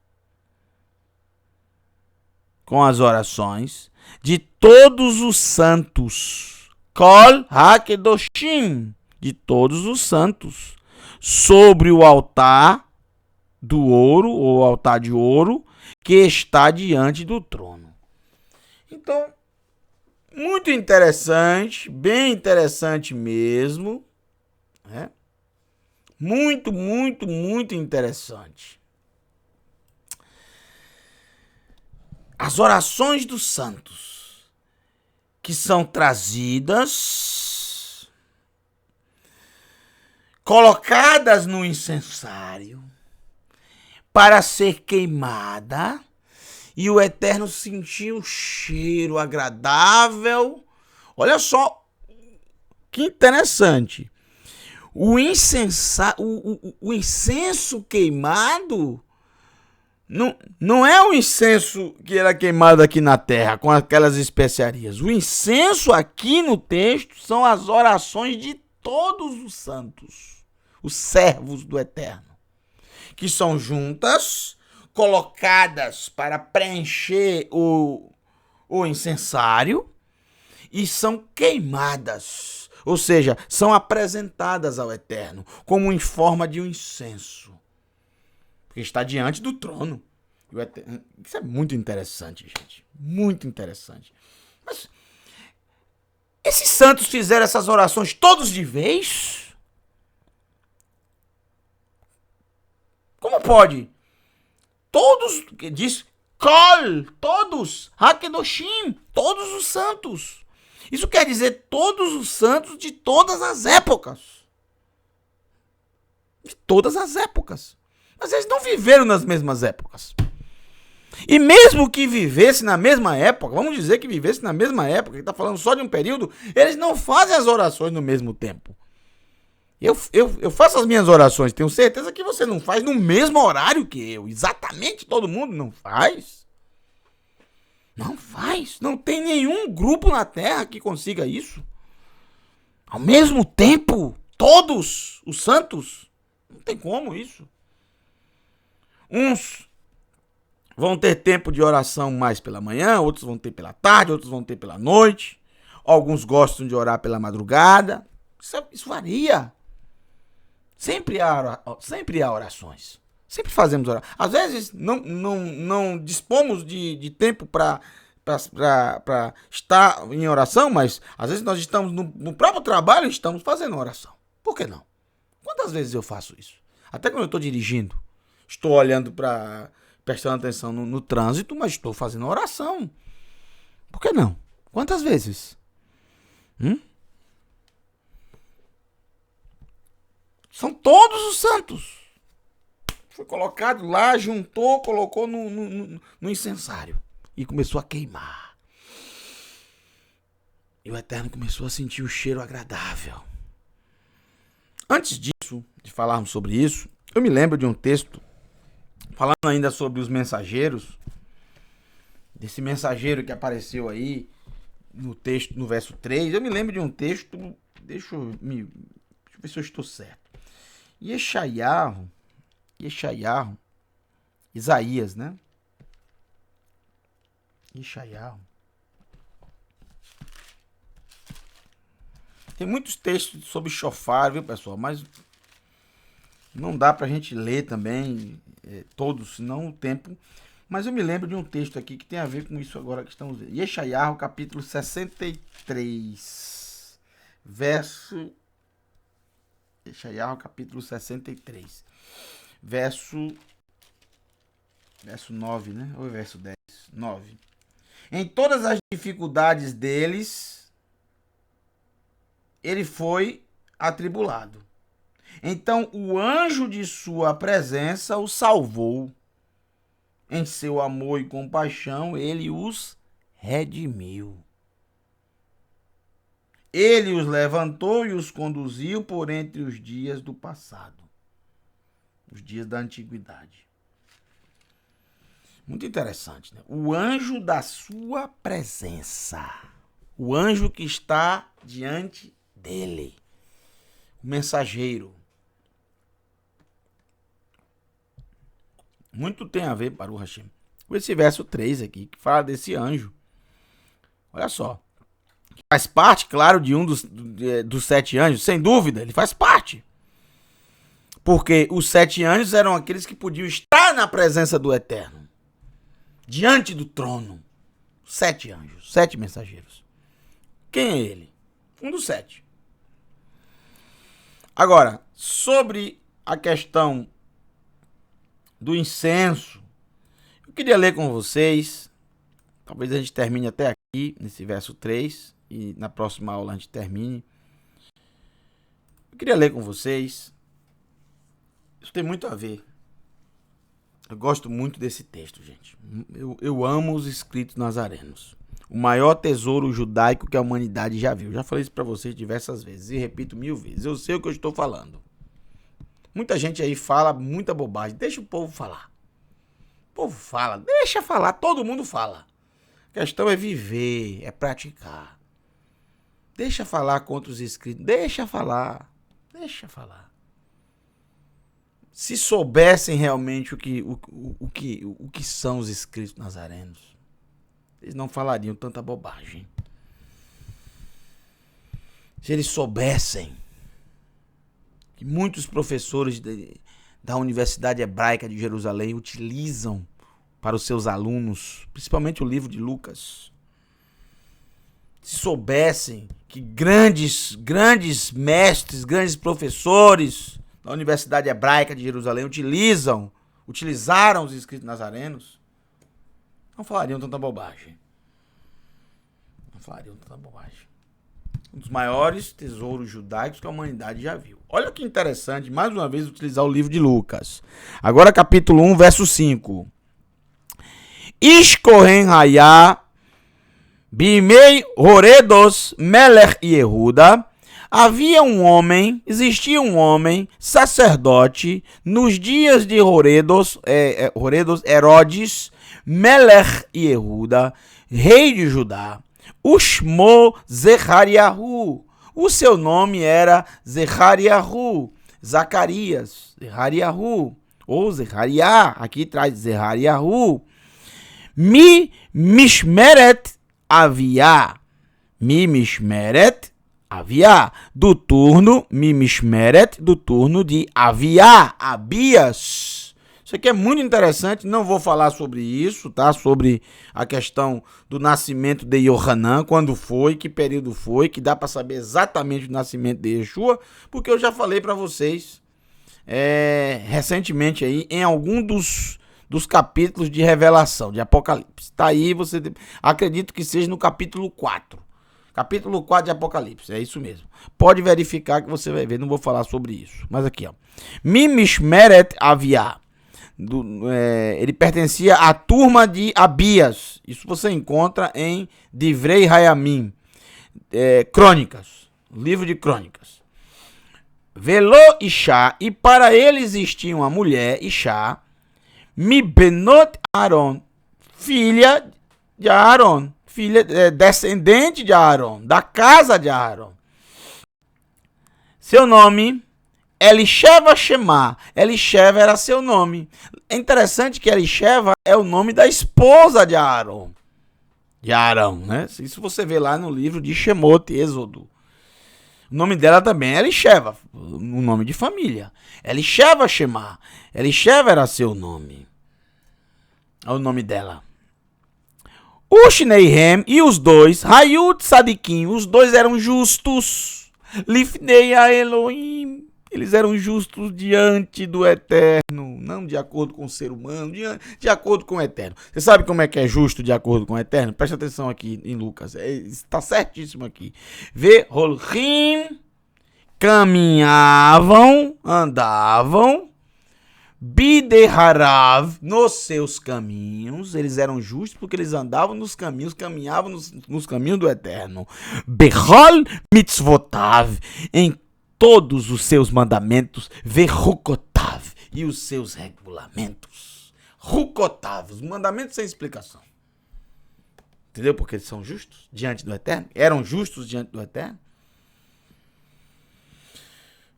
de todos os santos. Kol HaKedoshim, de todos os santos, sobre o altar do ouro, ou altar de ouro, que está diante do trono. Então, muito interessante, bem interessante mesmo, né? Muito, muito, muito interessante. As orações dos santos, que são trazidas, colocadas no incensário para ser queimada, e o Eterno sentiu o cheiro agradável. Olha só que interessante. O incenso queimado não é o incenso que era queimado aqui na terra com aquelas especiarias. O incenso aqui no texto são as orações de todos os santos, os servos do Eterno, que são juntas, colocadas para preencher o incensário, e são queimadas, ou seja, são apresentadas ao Eterno como em forma de um incenso, porque está diante do trono. Isso é muito interessante, gente. Muito interessante. Mas esses santos fizeram essas orações todos de vez? Como pode? Todos, diz Kol, todos, Hakedoshim, todos os santos. Isso quer dizer todos os santos de todas as épocas. De todas as épocas. Mas eles não viveram nas mesmas épocas. E mesmo que vivesse na mesma época, vamos dizer que vivesse na mesma época, que está falando só de um período, eles não fazem as orações no mesmo tempo. Eu faço as minhas orações, tenho certeza que você não faz no mesmo horário que eu. Exatamente todo mundo não faz. Não faz. Não tem nenhum grupo na Terra que consiga isso. Ao mesmo tempo, todos os santos. Não tem como isso. Uns vão ter tempo de oração mais pela manhã, outros vão ter pela tarde, outros vão ter pela noite. Alguns gostam de orar pela madrugada. Isso varia. Sempre há orações. Sempre fazemos orações. Às vezes não dispomos de tempo para estar em oração, mas às vezes nós estamos no próprio trabalho e estamos fazendo oração. Por que não? Quantas vezes eu faço isso? Até quando eu estou dirigindo, estou olhando prestando atenção no trânsito, mas estou fazendo oração. Por que não? Quantas vezes? São todos os santos. Foi colocado lá, juntou, colocou no incensário. E começou a queimar. E o Eterno começou a sentir o cheiro agradável. Antes disso, de falarmos sobre isso, eu me lembro de um texto, falando ainda sobre os mensageiros, desse mensageiro que apareceu aí no texto, no verso 3. Eu me lembro de um texto, deixa eu ver se eu estou certo. Isaías, né? Tem muitos textos sobre chofar, viu, pessoal? Mas não dá pra gente ler também todos, senão o tempo. Mas eu me lembro de um texto aqui que tem a ver com isso agora que estamos vendo. Yeshayahu, capítulo 63, verso... Yeshayahu, capítulo 63, verso 9, né? Ou verso 10, 9. Em todas as dificuldades deles, ele foi atribulado. Então o anjo de sua presença o salvou. Em seu amor e compaixão, ele os redimiu. Ele os levantou e os conduziu por entre os dias do passado, os dias da antiguidade. Muito interessante, né? O anjo da sua presença. O anjo que está diante dele. O mensageiro. Muito tem a ver, Baruch Hashem, com esse verso 3 aqui, que fala desse anjo. Olha só. Faz parte, claro, de um dos 7 anjos. Sem dúvida, ele faz parte. Porque os 7 anjos eram aqueles que podiam estar na presença do Eterno. Diante do trono. 7 anjos, 7 mensageiros. Quem é ele? Um dos 7. Agora, sobre a questão do incenso, eu queria ler com vocês. Talvez a gente termine até aqui, nesse verso 3. E na próxima aula a gente termine. Eu queria ler com vocês. Isso tem muito a ver. Eu gosto muito desse texto, gente. Eu amo os escritos nazarenos. O maior tesouro judaico que a humanidade já viu. Já falei isso para vocês diversas vezes e repito 1000 vezes. Eu sei o que eu estou falando. Muita gente aí fala muita bobagem. Deixa o povo falar. O povo fala, deixa falar. Todo mundo fala. A questão é viver, é praticar. Deixa falar contra os escritos. Deixa falar. Se soubessem realmente o que são os escritos nazarenos, eles não falariam tanta bobagem. Se eles soubessem que muitos professores da Universidade Hebraica de Jerusalém utilizam para os seus alunos, principalmente o livro de Lucas, se soubessem que grandes mestres, grandes professores da Universidade Hebraica de Jerusalém utilizaram os escritos nazarenos, não falariam tanta bobagem. Um dos maiores tesouros judaicos que a humanidade já viu. Olha que interessante, mais uma vez, utilizar o livro de Lucas. Agora capítulo 1, verso 5. Ish Kohen Hayá, Bimei Horedos Melech Yehuda. Existia um homem, sacerdote, nos dias de Horedos, Herodes, Melech Yehuda, rei de Judá. Ushmo Zechariahu. O seu nome era Zechariahu, Zacarias, Zechariahu, ou Zechariah, aqui traz Zechariahu. Mi Mishmeret Aviá. Mi Mishmeret Aviá, do turno, Mimishmeret, do turno de Aviá, Abias. Isso aqui é muito interessante, não vou falar sobre isso, tá? Sobre a questão do nascimento de Yohanan, quando foi, que período foi, que dá para saber exatamente o nascimento de Yeshua, porque eu já falei para vocês recentemente aí, em algum dos capítulos de Revelação, de Apocalipse. Tá aí, você acredito que seja no capítulo 4. Capítulo 4 de Apocalipse, é isso mesmo. Pode verificar que você vai ver, não vou falar sobre isso. Mas aqui, ó. Mimishmeret Aviá. Ele pertencia à turma de Abias. Isso você encontra em Divrei Hayamim. Crônicas. Livro de Crônicas. Velô Ishá. E para ele existia uma mulher, Ishá. Mibenot Aaron. Filha de Aaron. Descendente de Aaron, da casa de Aaron. Seu nome, Elisheva Shema. Elisheva era seu nome. É interessante que Elisheva é o nome da esposa de Aaron. De Arão, né? Isso você vê lá no livro de Shemot, Êxodo. O nome dela também é Elisheva, um nome de família. Elisheva Shema. Elisheva era seu nome. É o nome dela. O Shneihem e os dois, Hayut Sadikim, os dois eram justos. Lifnei a Elohim, eles eram justos diante do Eterno, não de acordo com o ser humano, de acordo com o Eterno. Você sabe como é que é justo de acordo com o Eterno? Presta atenção aqui em Lucas, está certíssimo aqui. Vê, Holchim, caminhavam, andavam, Bideharav, nos seus caminhos, eles eram justos porque eles andavam nos caminhos, caminhavam nos caminhos do Eterno. Bechol mitzvotav, em todos os seus mandamentos, verukotav, e os seus regulamentos. Rukotav, os mandamentos sem explicação. Entendeu? Porque eles são justos diante do Eterno, eram justos diante do Eterno.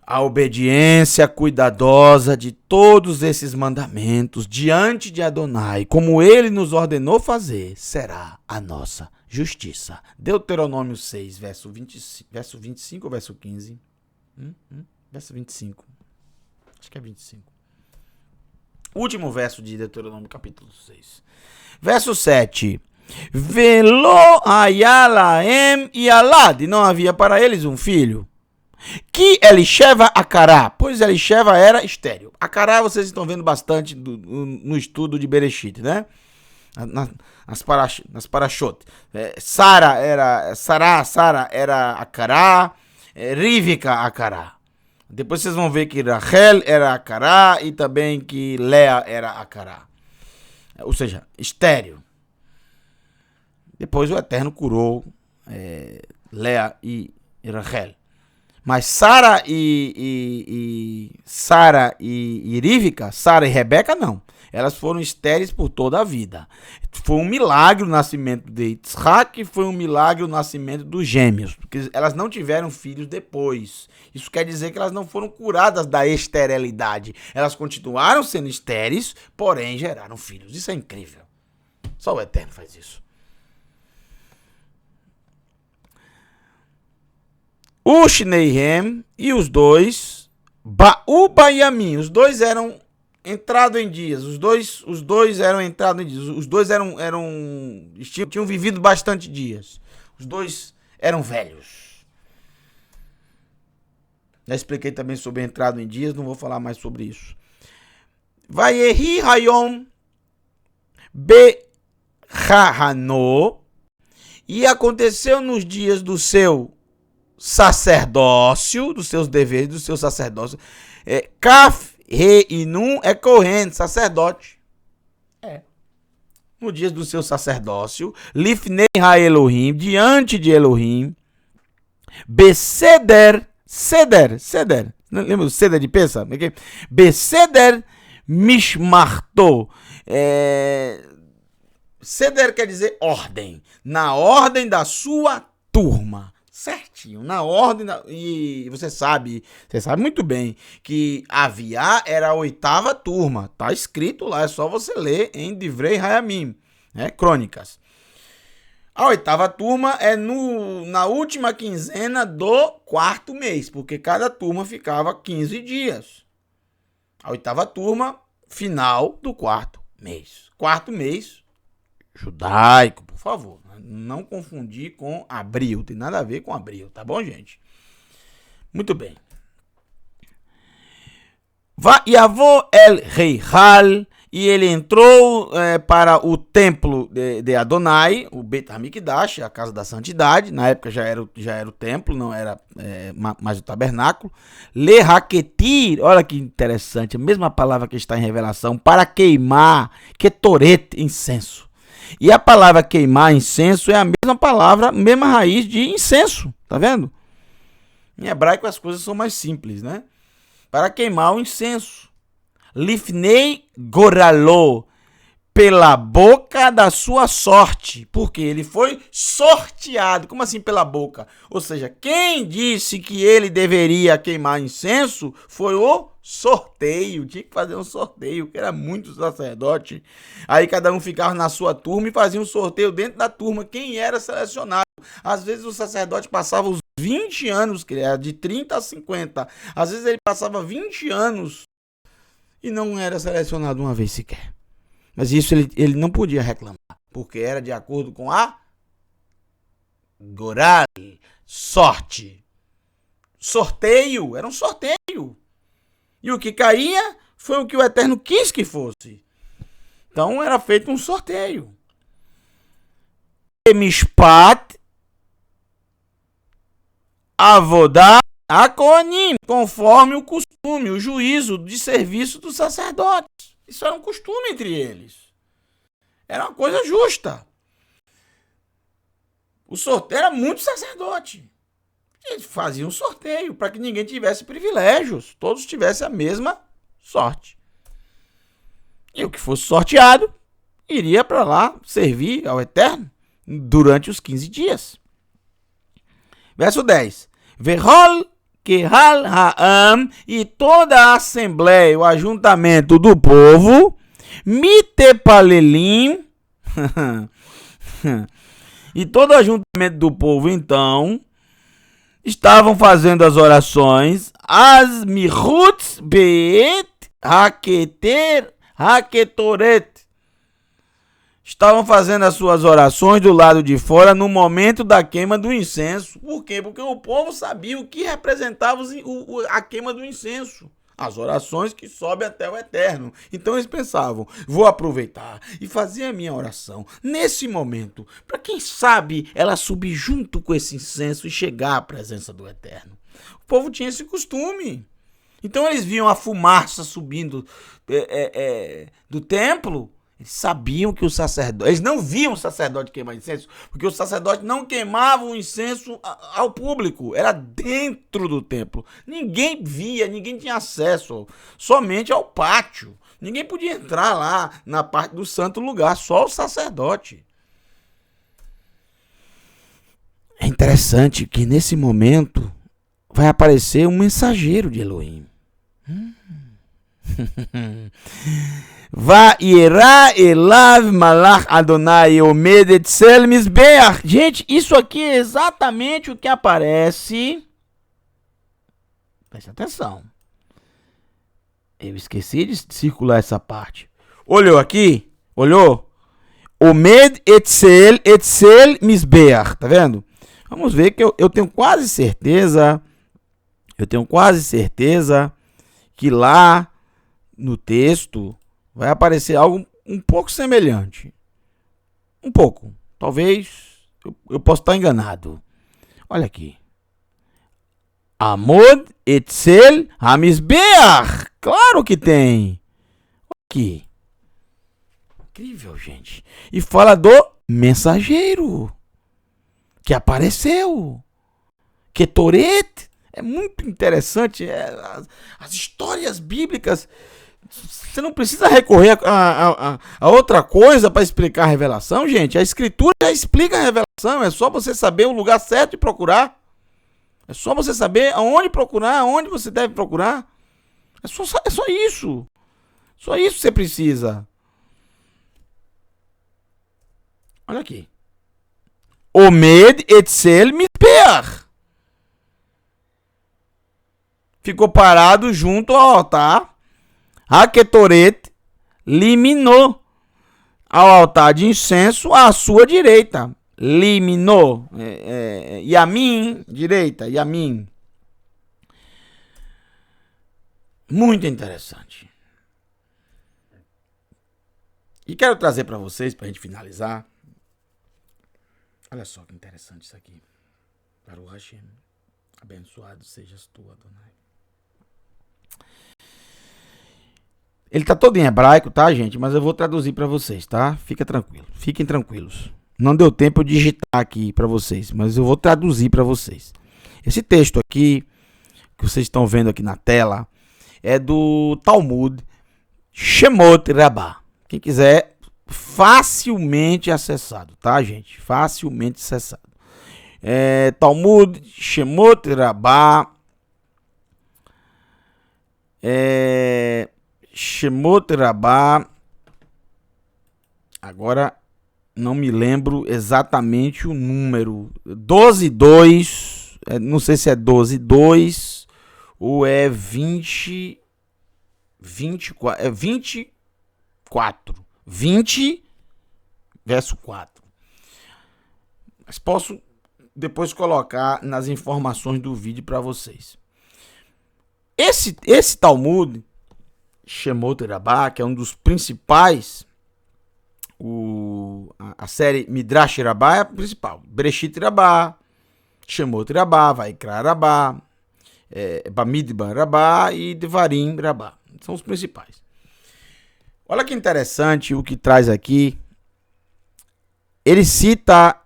A obediência cuidadosa de todos esses mandamentos diante de Adonai, como ele nos ordenou fazer, será a nossa justiça. Deuteronômio 6, verso 25 ou verso 15? Verso 25. Acho que é 25. Último verso de Deuteronômio, capítulo 6. Verso 7. Velo ayalaem yalad. Não havia para eles um filho. Que Elisheva Acará, pois Elisheva era estéril. Acará vocês estão vendo bastante no estudo de Bereshit, né? Nas parashot. Sara era Acará, Rivka Acará. Depois vocês vão ver que Rachel era Acará e também que Lea era Acará. Ou seja, estéril. Depois o Eterno curou Lea e Rachel. Mas Sara e Rivka, Sara e Rebeca, não. Elas foram estéreis por toda a vida. Foi um milagre o nascimento de Yitzhak, foi um milagre o nascimento dos gêmeos, porque elas não tiveram filhos depois. Isso quer dizer que elas não foram curadas da esterilidade. Elas continuaram sendo estéreis, porém geraram filhos. Isso é incrível. Só o Eterno faz isso. O Shneihem e os dois, Ba'uba e Yamin, os dois eram entrados em dias, os dois eram entrados em dias, os dois tinham vivido bastante dias, os dois eram velhos. Já expliquei também sobre entrado em dias, não vou falar mais sobre isso. Vayehi Hayom Behahano, e aconteceu nos dias do seu sacerdócio, dos seus deveres, do seu sacerdócio. Kaf, Re e Nun é Kohen, sacerdote. no dia do seu sacerdócio, Lifnei ha-Elohim, diante de Elohim, Beseder, Seder, lembra do Seder de Pesa? Beseder Mishmarto. Seder quer dizer ordem, na ordem da sua turma. Certinho, na ordem e você sabe muito bem que Aviá era a 8ª turma, tá escrito lá, é só você ler em Divrei Hayamim, né? Crônicas. A 8ª turma é na última quinzena do 4º mês, porque cada turma ficava 15 dias. A 8ª turma, final do 4º mês. 4º mês judaico, por favor. Não confundir com abril, tem nada a ver com abril, tá bom, gente? Muito bem. Yavô el Reihal, e ele entrou para o templo de Adonai, o Beit HaMikdash, a casa da santidade. Na época já era o templo, não era mais o tabernáculo. Lehaketir, olha que interessante, a mesma palavra que está em Revelação, para queimar, ketoret, incenso. E a palavra queimar, incenso, é a mesma palavra, mesma raiz de incenso, tá vendo? Em hebraico as coisas são mais simples, né? Para queimar o incenso. Lifnei goralô, pela boca da sua sorte, porque ele foi sorteado. Como assim pela boca? Ou seja, quem disse que ele deveria queimar incenso foi o sorteio. Tinha que fazer um sorteio, que era muito sacerdote. Aí cada um ficava na sua turma e fazia um sorteio dentro da turma, quem era selecionado. Às vezes o sacerdote passava os 20 anos, que era de 30 a 50. Às vezes ele passava 20 anos e não era selecionado uma vez sequer. Mas isso ele não podia reclamar, porque era de acordo com a Goral, sorte. Sorteio, era um sorteio. E o que caía foi o que o Eterno quis que fosse. Então era feito um sorteio. Mishpat, Avodá, Akonim, conforme o costume, o juízo de serviço dos sacerdotes. Isso era um costume entre eles. Era uma coisa justa. O sorteio era muito sacerdote. Eles faziam um sorteio para que ninguém tivesse privilégios. Todos tivessem a mesma sorte. E o que fosse sorteado iria para lá servir ao Eterno durante os 15 dias. Verso 10. Verhol Kehal Ha'am, e toda a assembleia, o ajuntamento do povo, Mitepalelim, e todo o ajuntamento do povo, então, estavam fazendo as orações, as Mihuts Beet Haketoret, estavam fazendo as suas orações do lado de fora no momento da queima do incenso. Por quê? Porque o povo sabia o que representava a queima do incenso. As orações que sobem até o Eterno. Então eles pensavam, vou aproveitar e fazer a minha oração nesse momento, para quem sabe ela subir junto com esse incenso e chegar à presença do Eterno. O povo tinha esse costume. Então eles viam a fumaça subindo do templo. Eles sabiam que o sacerdote... Eles não viam o sacerdote queimar incenso, porque o sacerdote não queimava o incenso ao público. Era dentro do templo. Ninguém via, ninguém tinha acesso. Somente ao pátio. Ninguém podia entrar lá na parte do santo lugar. Só o sacerdote. É interessante que nesse momento vai aparecer um mensageiro de Elohim. Vairá elav malach Adonai omed etzel mizbeach. Gente, isso aqui é exatamente o que aparece. Preste atenção. Eu esqueci de circular essa parte. Olhou aqui? Olhou? Omed etzel mizbeach. Tá vendo? Vamos ver que eu tenho quase certeza. Que lá no texto vai aparecer algo um pouco semelhante. Um pouco. Talvez eu possa estar enganado. Olha aqui. Amod etzel hamizbeach. Claro que tem. Aqui. Incrível, gente. E fala do mensageiro que apareceu. Ketoret. É muito interessante. As histórias bíblicas. Você não precisa recorrer a outra coisa para explicar a revelação, gente. A escritura já explica a revelação. É só você saber o lugar certo de procurar. É só você saber aonde procurar, aonde você deve procurar. É só isso. Só isso que você precisa. Olha aqui. Omed etzel mitpeach. Ficou parado junto ao altar. Haketoret liminou ao altar de incenso à sua direita. Liminou. Yamin, direita. Yamin. Muito interessante. E quero trazer para vocês, para a gente finalizar. Olha só que interessante isso aqui. Baruch Hashem. Abençoado sejas tu, Adonai. Ele tá todo em hebraico, tá, gente? Mas eu vou traduzir para vocês, tá? Fica tranquilo. Fiquem tranquilos. Não deu tempo de digitar aqui para vocês, mas eu vou traduzir para vocês. Esse texto aqui, que vocês estão vendo aqui na tela, é do Talmud Shemot Rabbah. Quem quiser, facilmente acessado, tá, gente? Facilmente acessado. Talmud Shemot Rabbah. Shemot Rabbah. Agora não me lembro exatamente o número. 12:2. Não sei se é 12:2 ou é 24. É 24. 20 verso 4. Mas posso depois colocar nas informações do vídeo para vocês. Esse Talmud Shemot Rabbah, que é um dos principais, a série Midrash Rabbah é a principal. Bereshit Rabbah, Shemot Rabbah, Vaikra Rabbah, Bamidbar Rabbah e Devarim Rabbah. São os principais. Olha que interessante o que traz aqui. Ele cita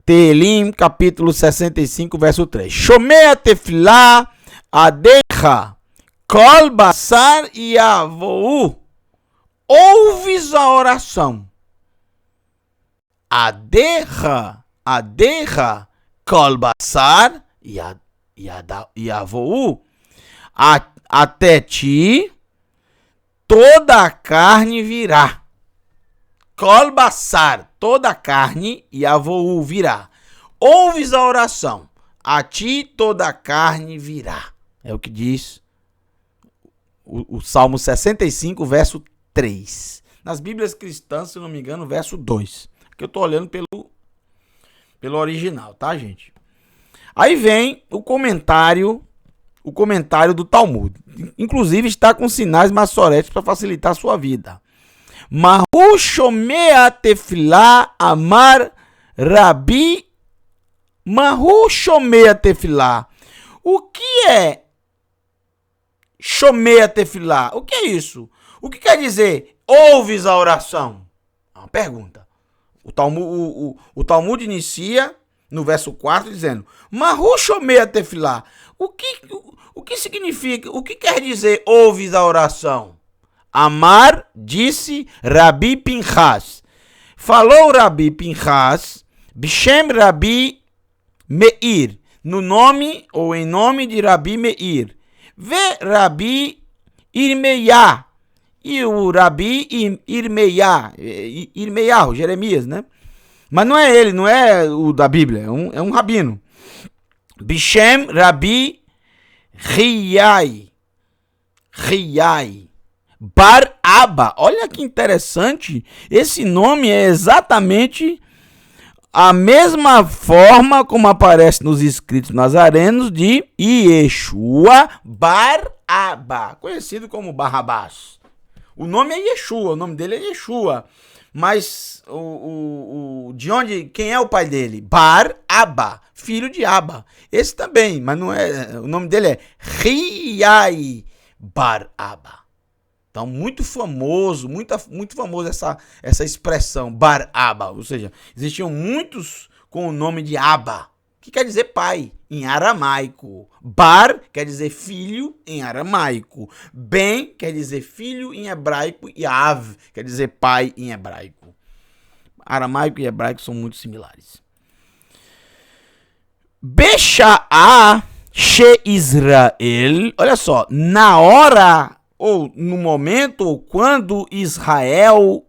Tehilim, capítulo 65, verso 3. Shomea tefilá adecha kol basar yavou. Ouves a oração. Adecha kol basar yavou. Até ti toda a carne virá. Kol basar, toda a carne, yavou virá. Ouves a oração, a ti toda a carne virá. É o que diz o Salmo 65, verso 3. Nas Bíblias cristãs, se não me engano, verso 2. Que eu tô olhando pelo original, tá, gente? Aí vem o comentário do Talmud. Inclusive está com sinais maçoretes para facilitar a sua vida. Mahu shomea tefilá amar Rabi. Mahu shomea tefilá. O que é shomea tefilá? O que é isso? O que quer dizer ouves a oração? É uma pergunta. O Talmud inicia no verso 4 dizendo Mahu shomea tefilá. O que significa? O que quer dizer ouves a oração? Amar, disse Rabi Pinchas. Falou Rabi Pinchas, Bishem Rabi Meir, no nome ou em nome de Rabi Meir. Vê Rabi Irmeiá. E o Rabi Irmeiá, Jeremias, né? Mas não é ele, não é o da Bíblia, é um rabino. Bishem Rabi Riai. Bar Abba. Olha que interessante. Esse nome é exatamente a mesma forma como aparece nos escritos nazarenos de Yeshua Bar Abba, conhecido como Barrabás. O nome é Yeshua, o nome dele é Yeshua. Mas de onde, quem é o pai dele? Bar Abba, filho de Abba. Esse também, mas não é, o nome dele é Riai Bar Abba. Então, muito famoso, muito famoso essa expressão, Bar Abba. Ou seja, existiam muitos com o nome de Abba, que quer dizer pai, em aramaico. Bar quer dizer filho, em aramaico. Ben quer dizer filho, em hebraico. E Av quer dizer pai, em hebraico. Aramaico e hebraico são muito similares. Besha'a she Israel. Olha só, na hora, ou no momento, ou quando Israel...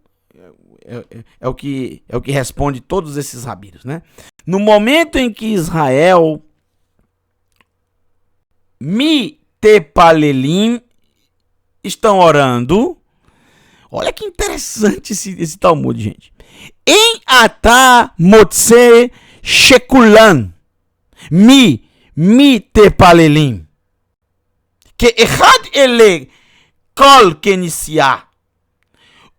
É o que responde todos esses rabinos, né? No momento em que Israel mitepalelim estão orando, olha que interessante esse Talmud, gente. Em ata motse shekulan mitepalelim que echad ele kol kenisia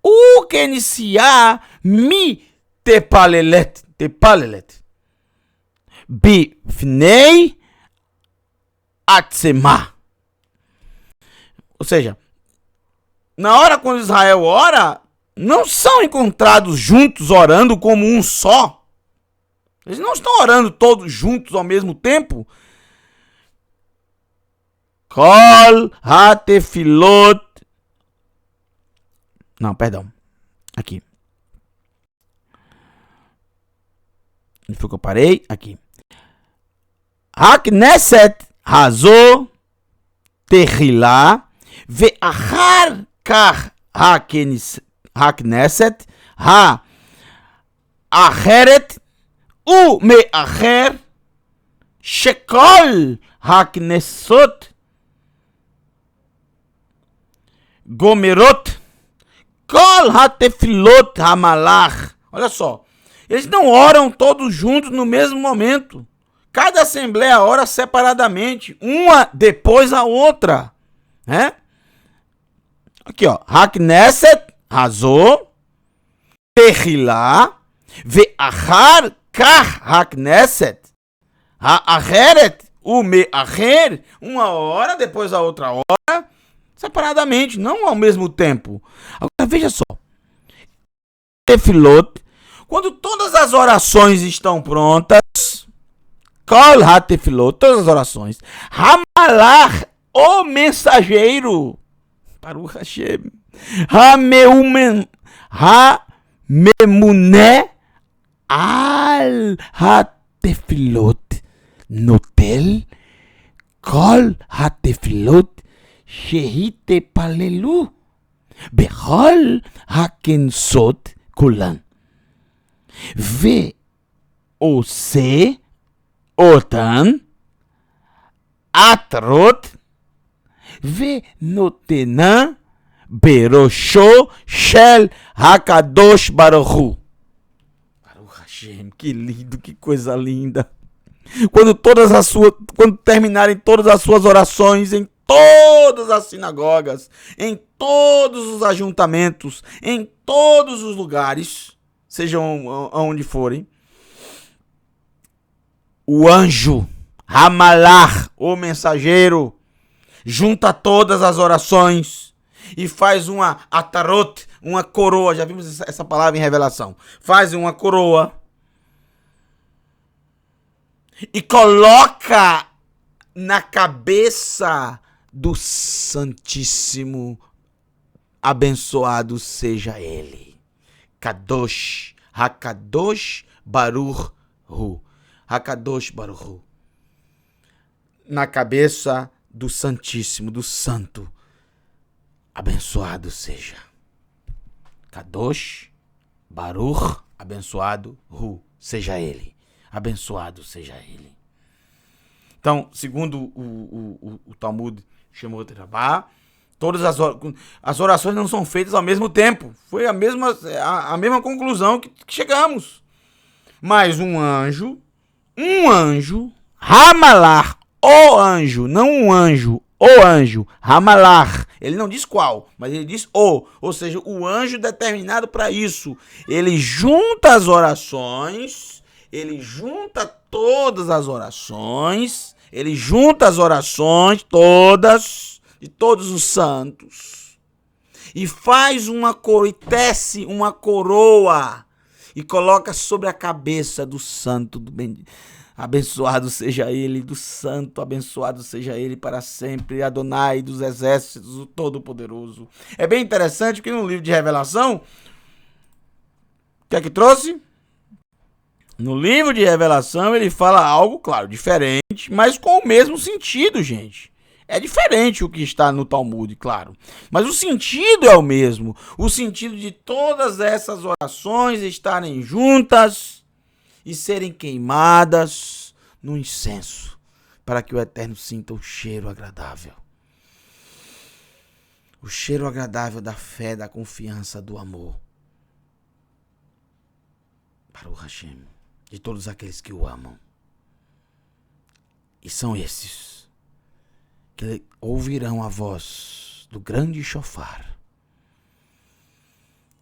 o kenisia mitepalelet bifnei atzema. Ou seja, na hora quando Israel ora, não são encontrados juntos orando como um só. Eles não estão orando todos juntos ao mesmo tempo. Kol hatefilot. Não, perdão. Aqui. Onde foi que eu parei? Aqui. Hakneset hazo tehila ve'achar kach hakneset ha'acheret u'me'acher shekol haknesot gomerot kol hatefilot hamalach. Olha só. Eles não oram todos juntos no mesmo momento. Cada assembleia ora separadamente, uma depois a outra, né? Aqui, ó. Hakneset hazo tehila ve'achar kach hakneset ha'acheret u'me'acher. Uma hora depois a outra hora, separadamente, não ao mesmo tempo. Agora veja só. Tefilot, quando todas as orações estão prontas, Kol hatefilot, todas as orações, Hamalach, o mensageiro, Baruch Hashem, Hamemuné, al hatefilot, notel, Kol hatefilot, shehite palelu, bechol hakensot kulan. Ve-ose otan atrot ve-notenan berosho shel hakadosh baruch hu. Baruch Hashem, que lindo, que coisa linda. Quando terminarem todas as suas orações em todas as sinagogas, em todos os ajuntamentos, em todos os lugares, sejam aonde forem, o anjo, Hamalach, o mensageiro, junta todas as orações e faz uma atarot, uma coroa. Já vimos essa palavra em Revelação. Faz uma coroa e coloca na cabeça do Santíssimo, abençoado seja ele. Kadosh, Hakadosh Baruch Hu. Hakadosh Baruch Hu. Na cabeça do Santíssimo, do Santo, abençoado seja. Kadosh Baruch, abençoado Hu, seja ele. Abençoado seja ele. Então, segundo o Talmud Shemot Rabbah, todas as orações não são feitas ao mesmo tempo. Foi a mesma conclusão que chegamos. Mas um anjo, Hamalach, o anjo, não um anjo, o anjo, Hamalach. Ele não diz qual, mas ele diz o. Ou seja, o anjo determinado para isso. Ele junta as orações, ele junta todas as orações, ele junta as orações todas de todos os santos e faz uma coroa, e tece uma coroa, e coloca sobre a cabeça do santo, do bendito. Abençoado seja ele, do santo, abençoado seja ele para sempre, Adonai dos exércitos, o Todo-Poderoso. É bem interessante que no livro de Revelação, o que é que trouxe? No livro de Revelação ele fala algo, claro, diferente, mas com o mesmo sentido, gente. É diferente o que está no Talmud, claro. Mas o sentido é o mesmo. O sentido de todas essas orações estarem juntas e serem queimadas no incenso, para que o Eterno sinta o cheiro agradável. O cheiro agradável da fé, da confiança, do amor. Baruch Hashem, de todos aqueles que o amam. E são esses que ouvirão a voz do grande shofar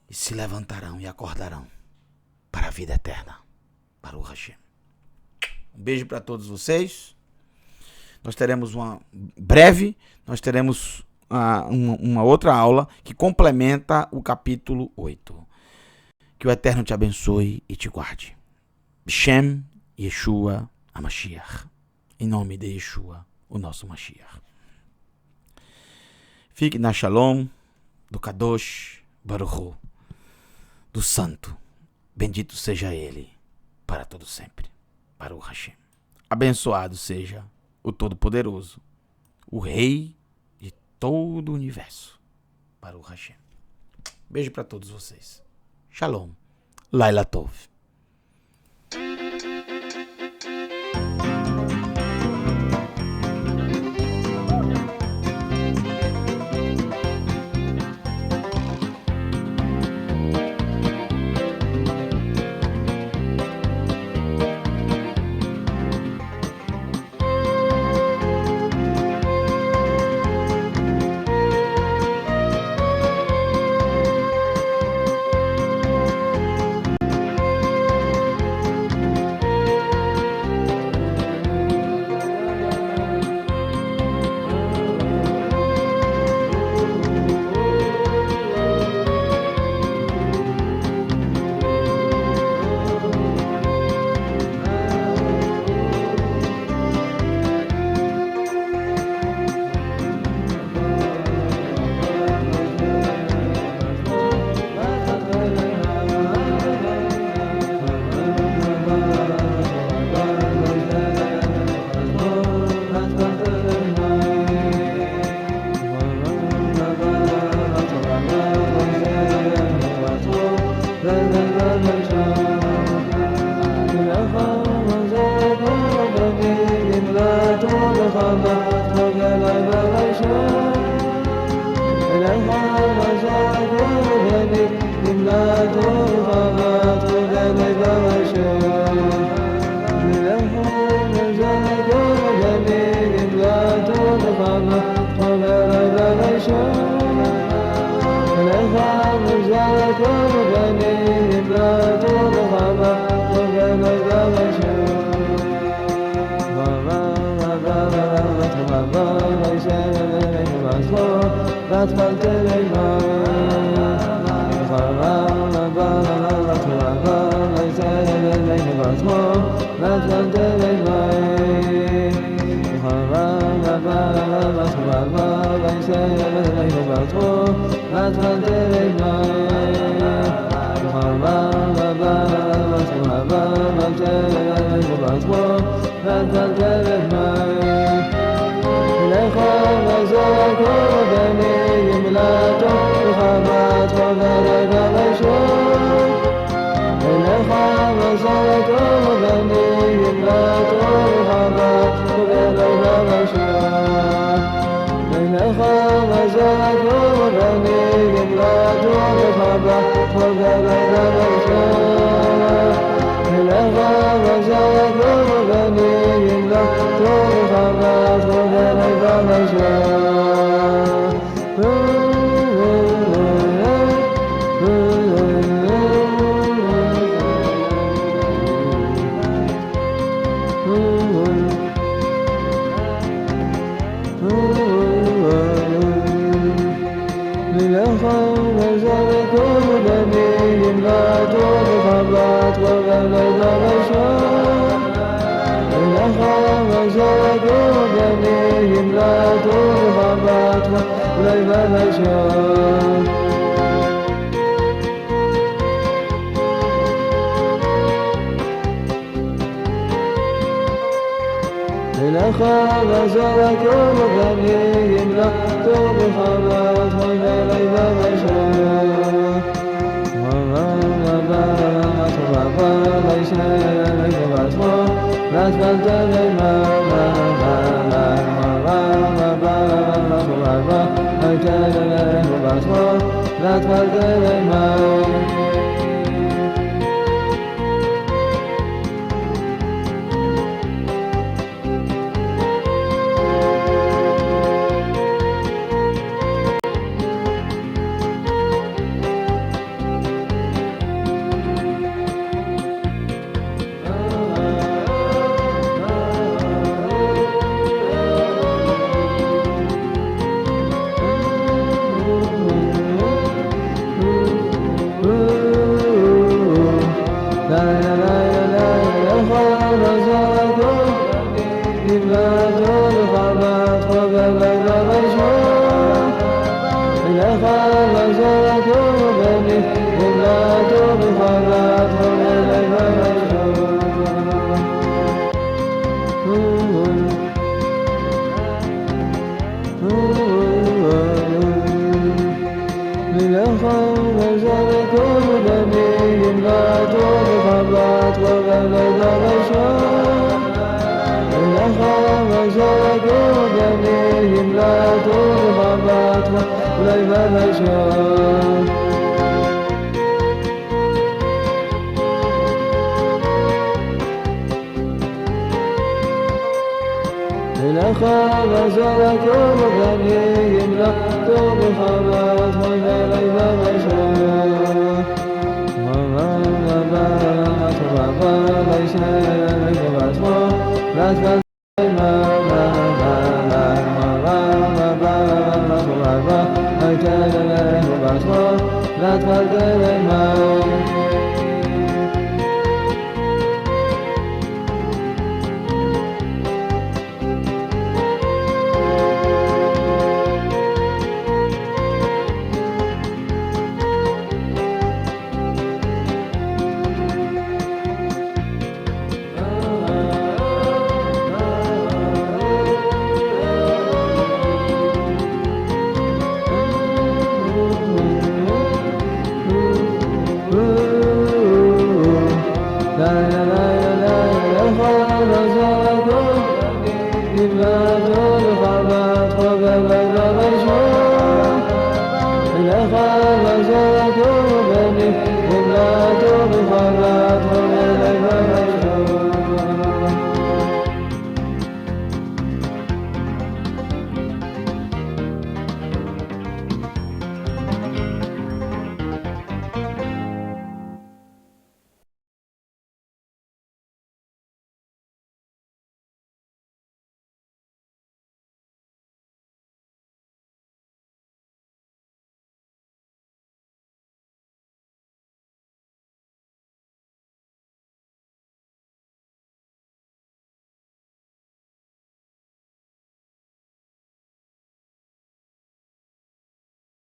e se levantarão e acordarão para a vida eterna. Baruch Hashem. Um beijo para todos vocês. Nós teremos uma outra aula que complementa o capítulo 8. Que o Eterno te abençoe e te guarde. Shem Yeshua HaMashiach. Em nome de Yeshua, o nosso Mashiach. Fique na Shalom do Kadosh Baruch Hu, do Santo. Bendito seja ele para todo sempre. Baruch Hashem. Abençoado seja o Todo-Poderoso, o Rei de todo o universo. Baruch Hashem. Beijo para todos vocês. Shalom. Laila Tov. Love That's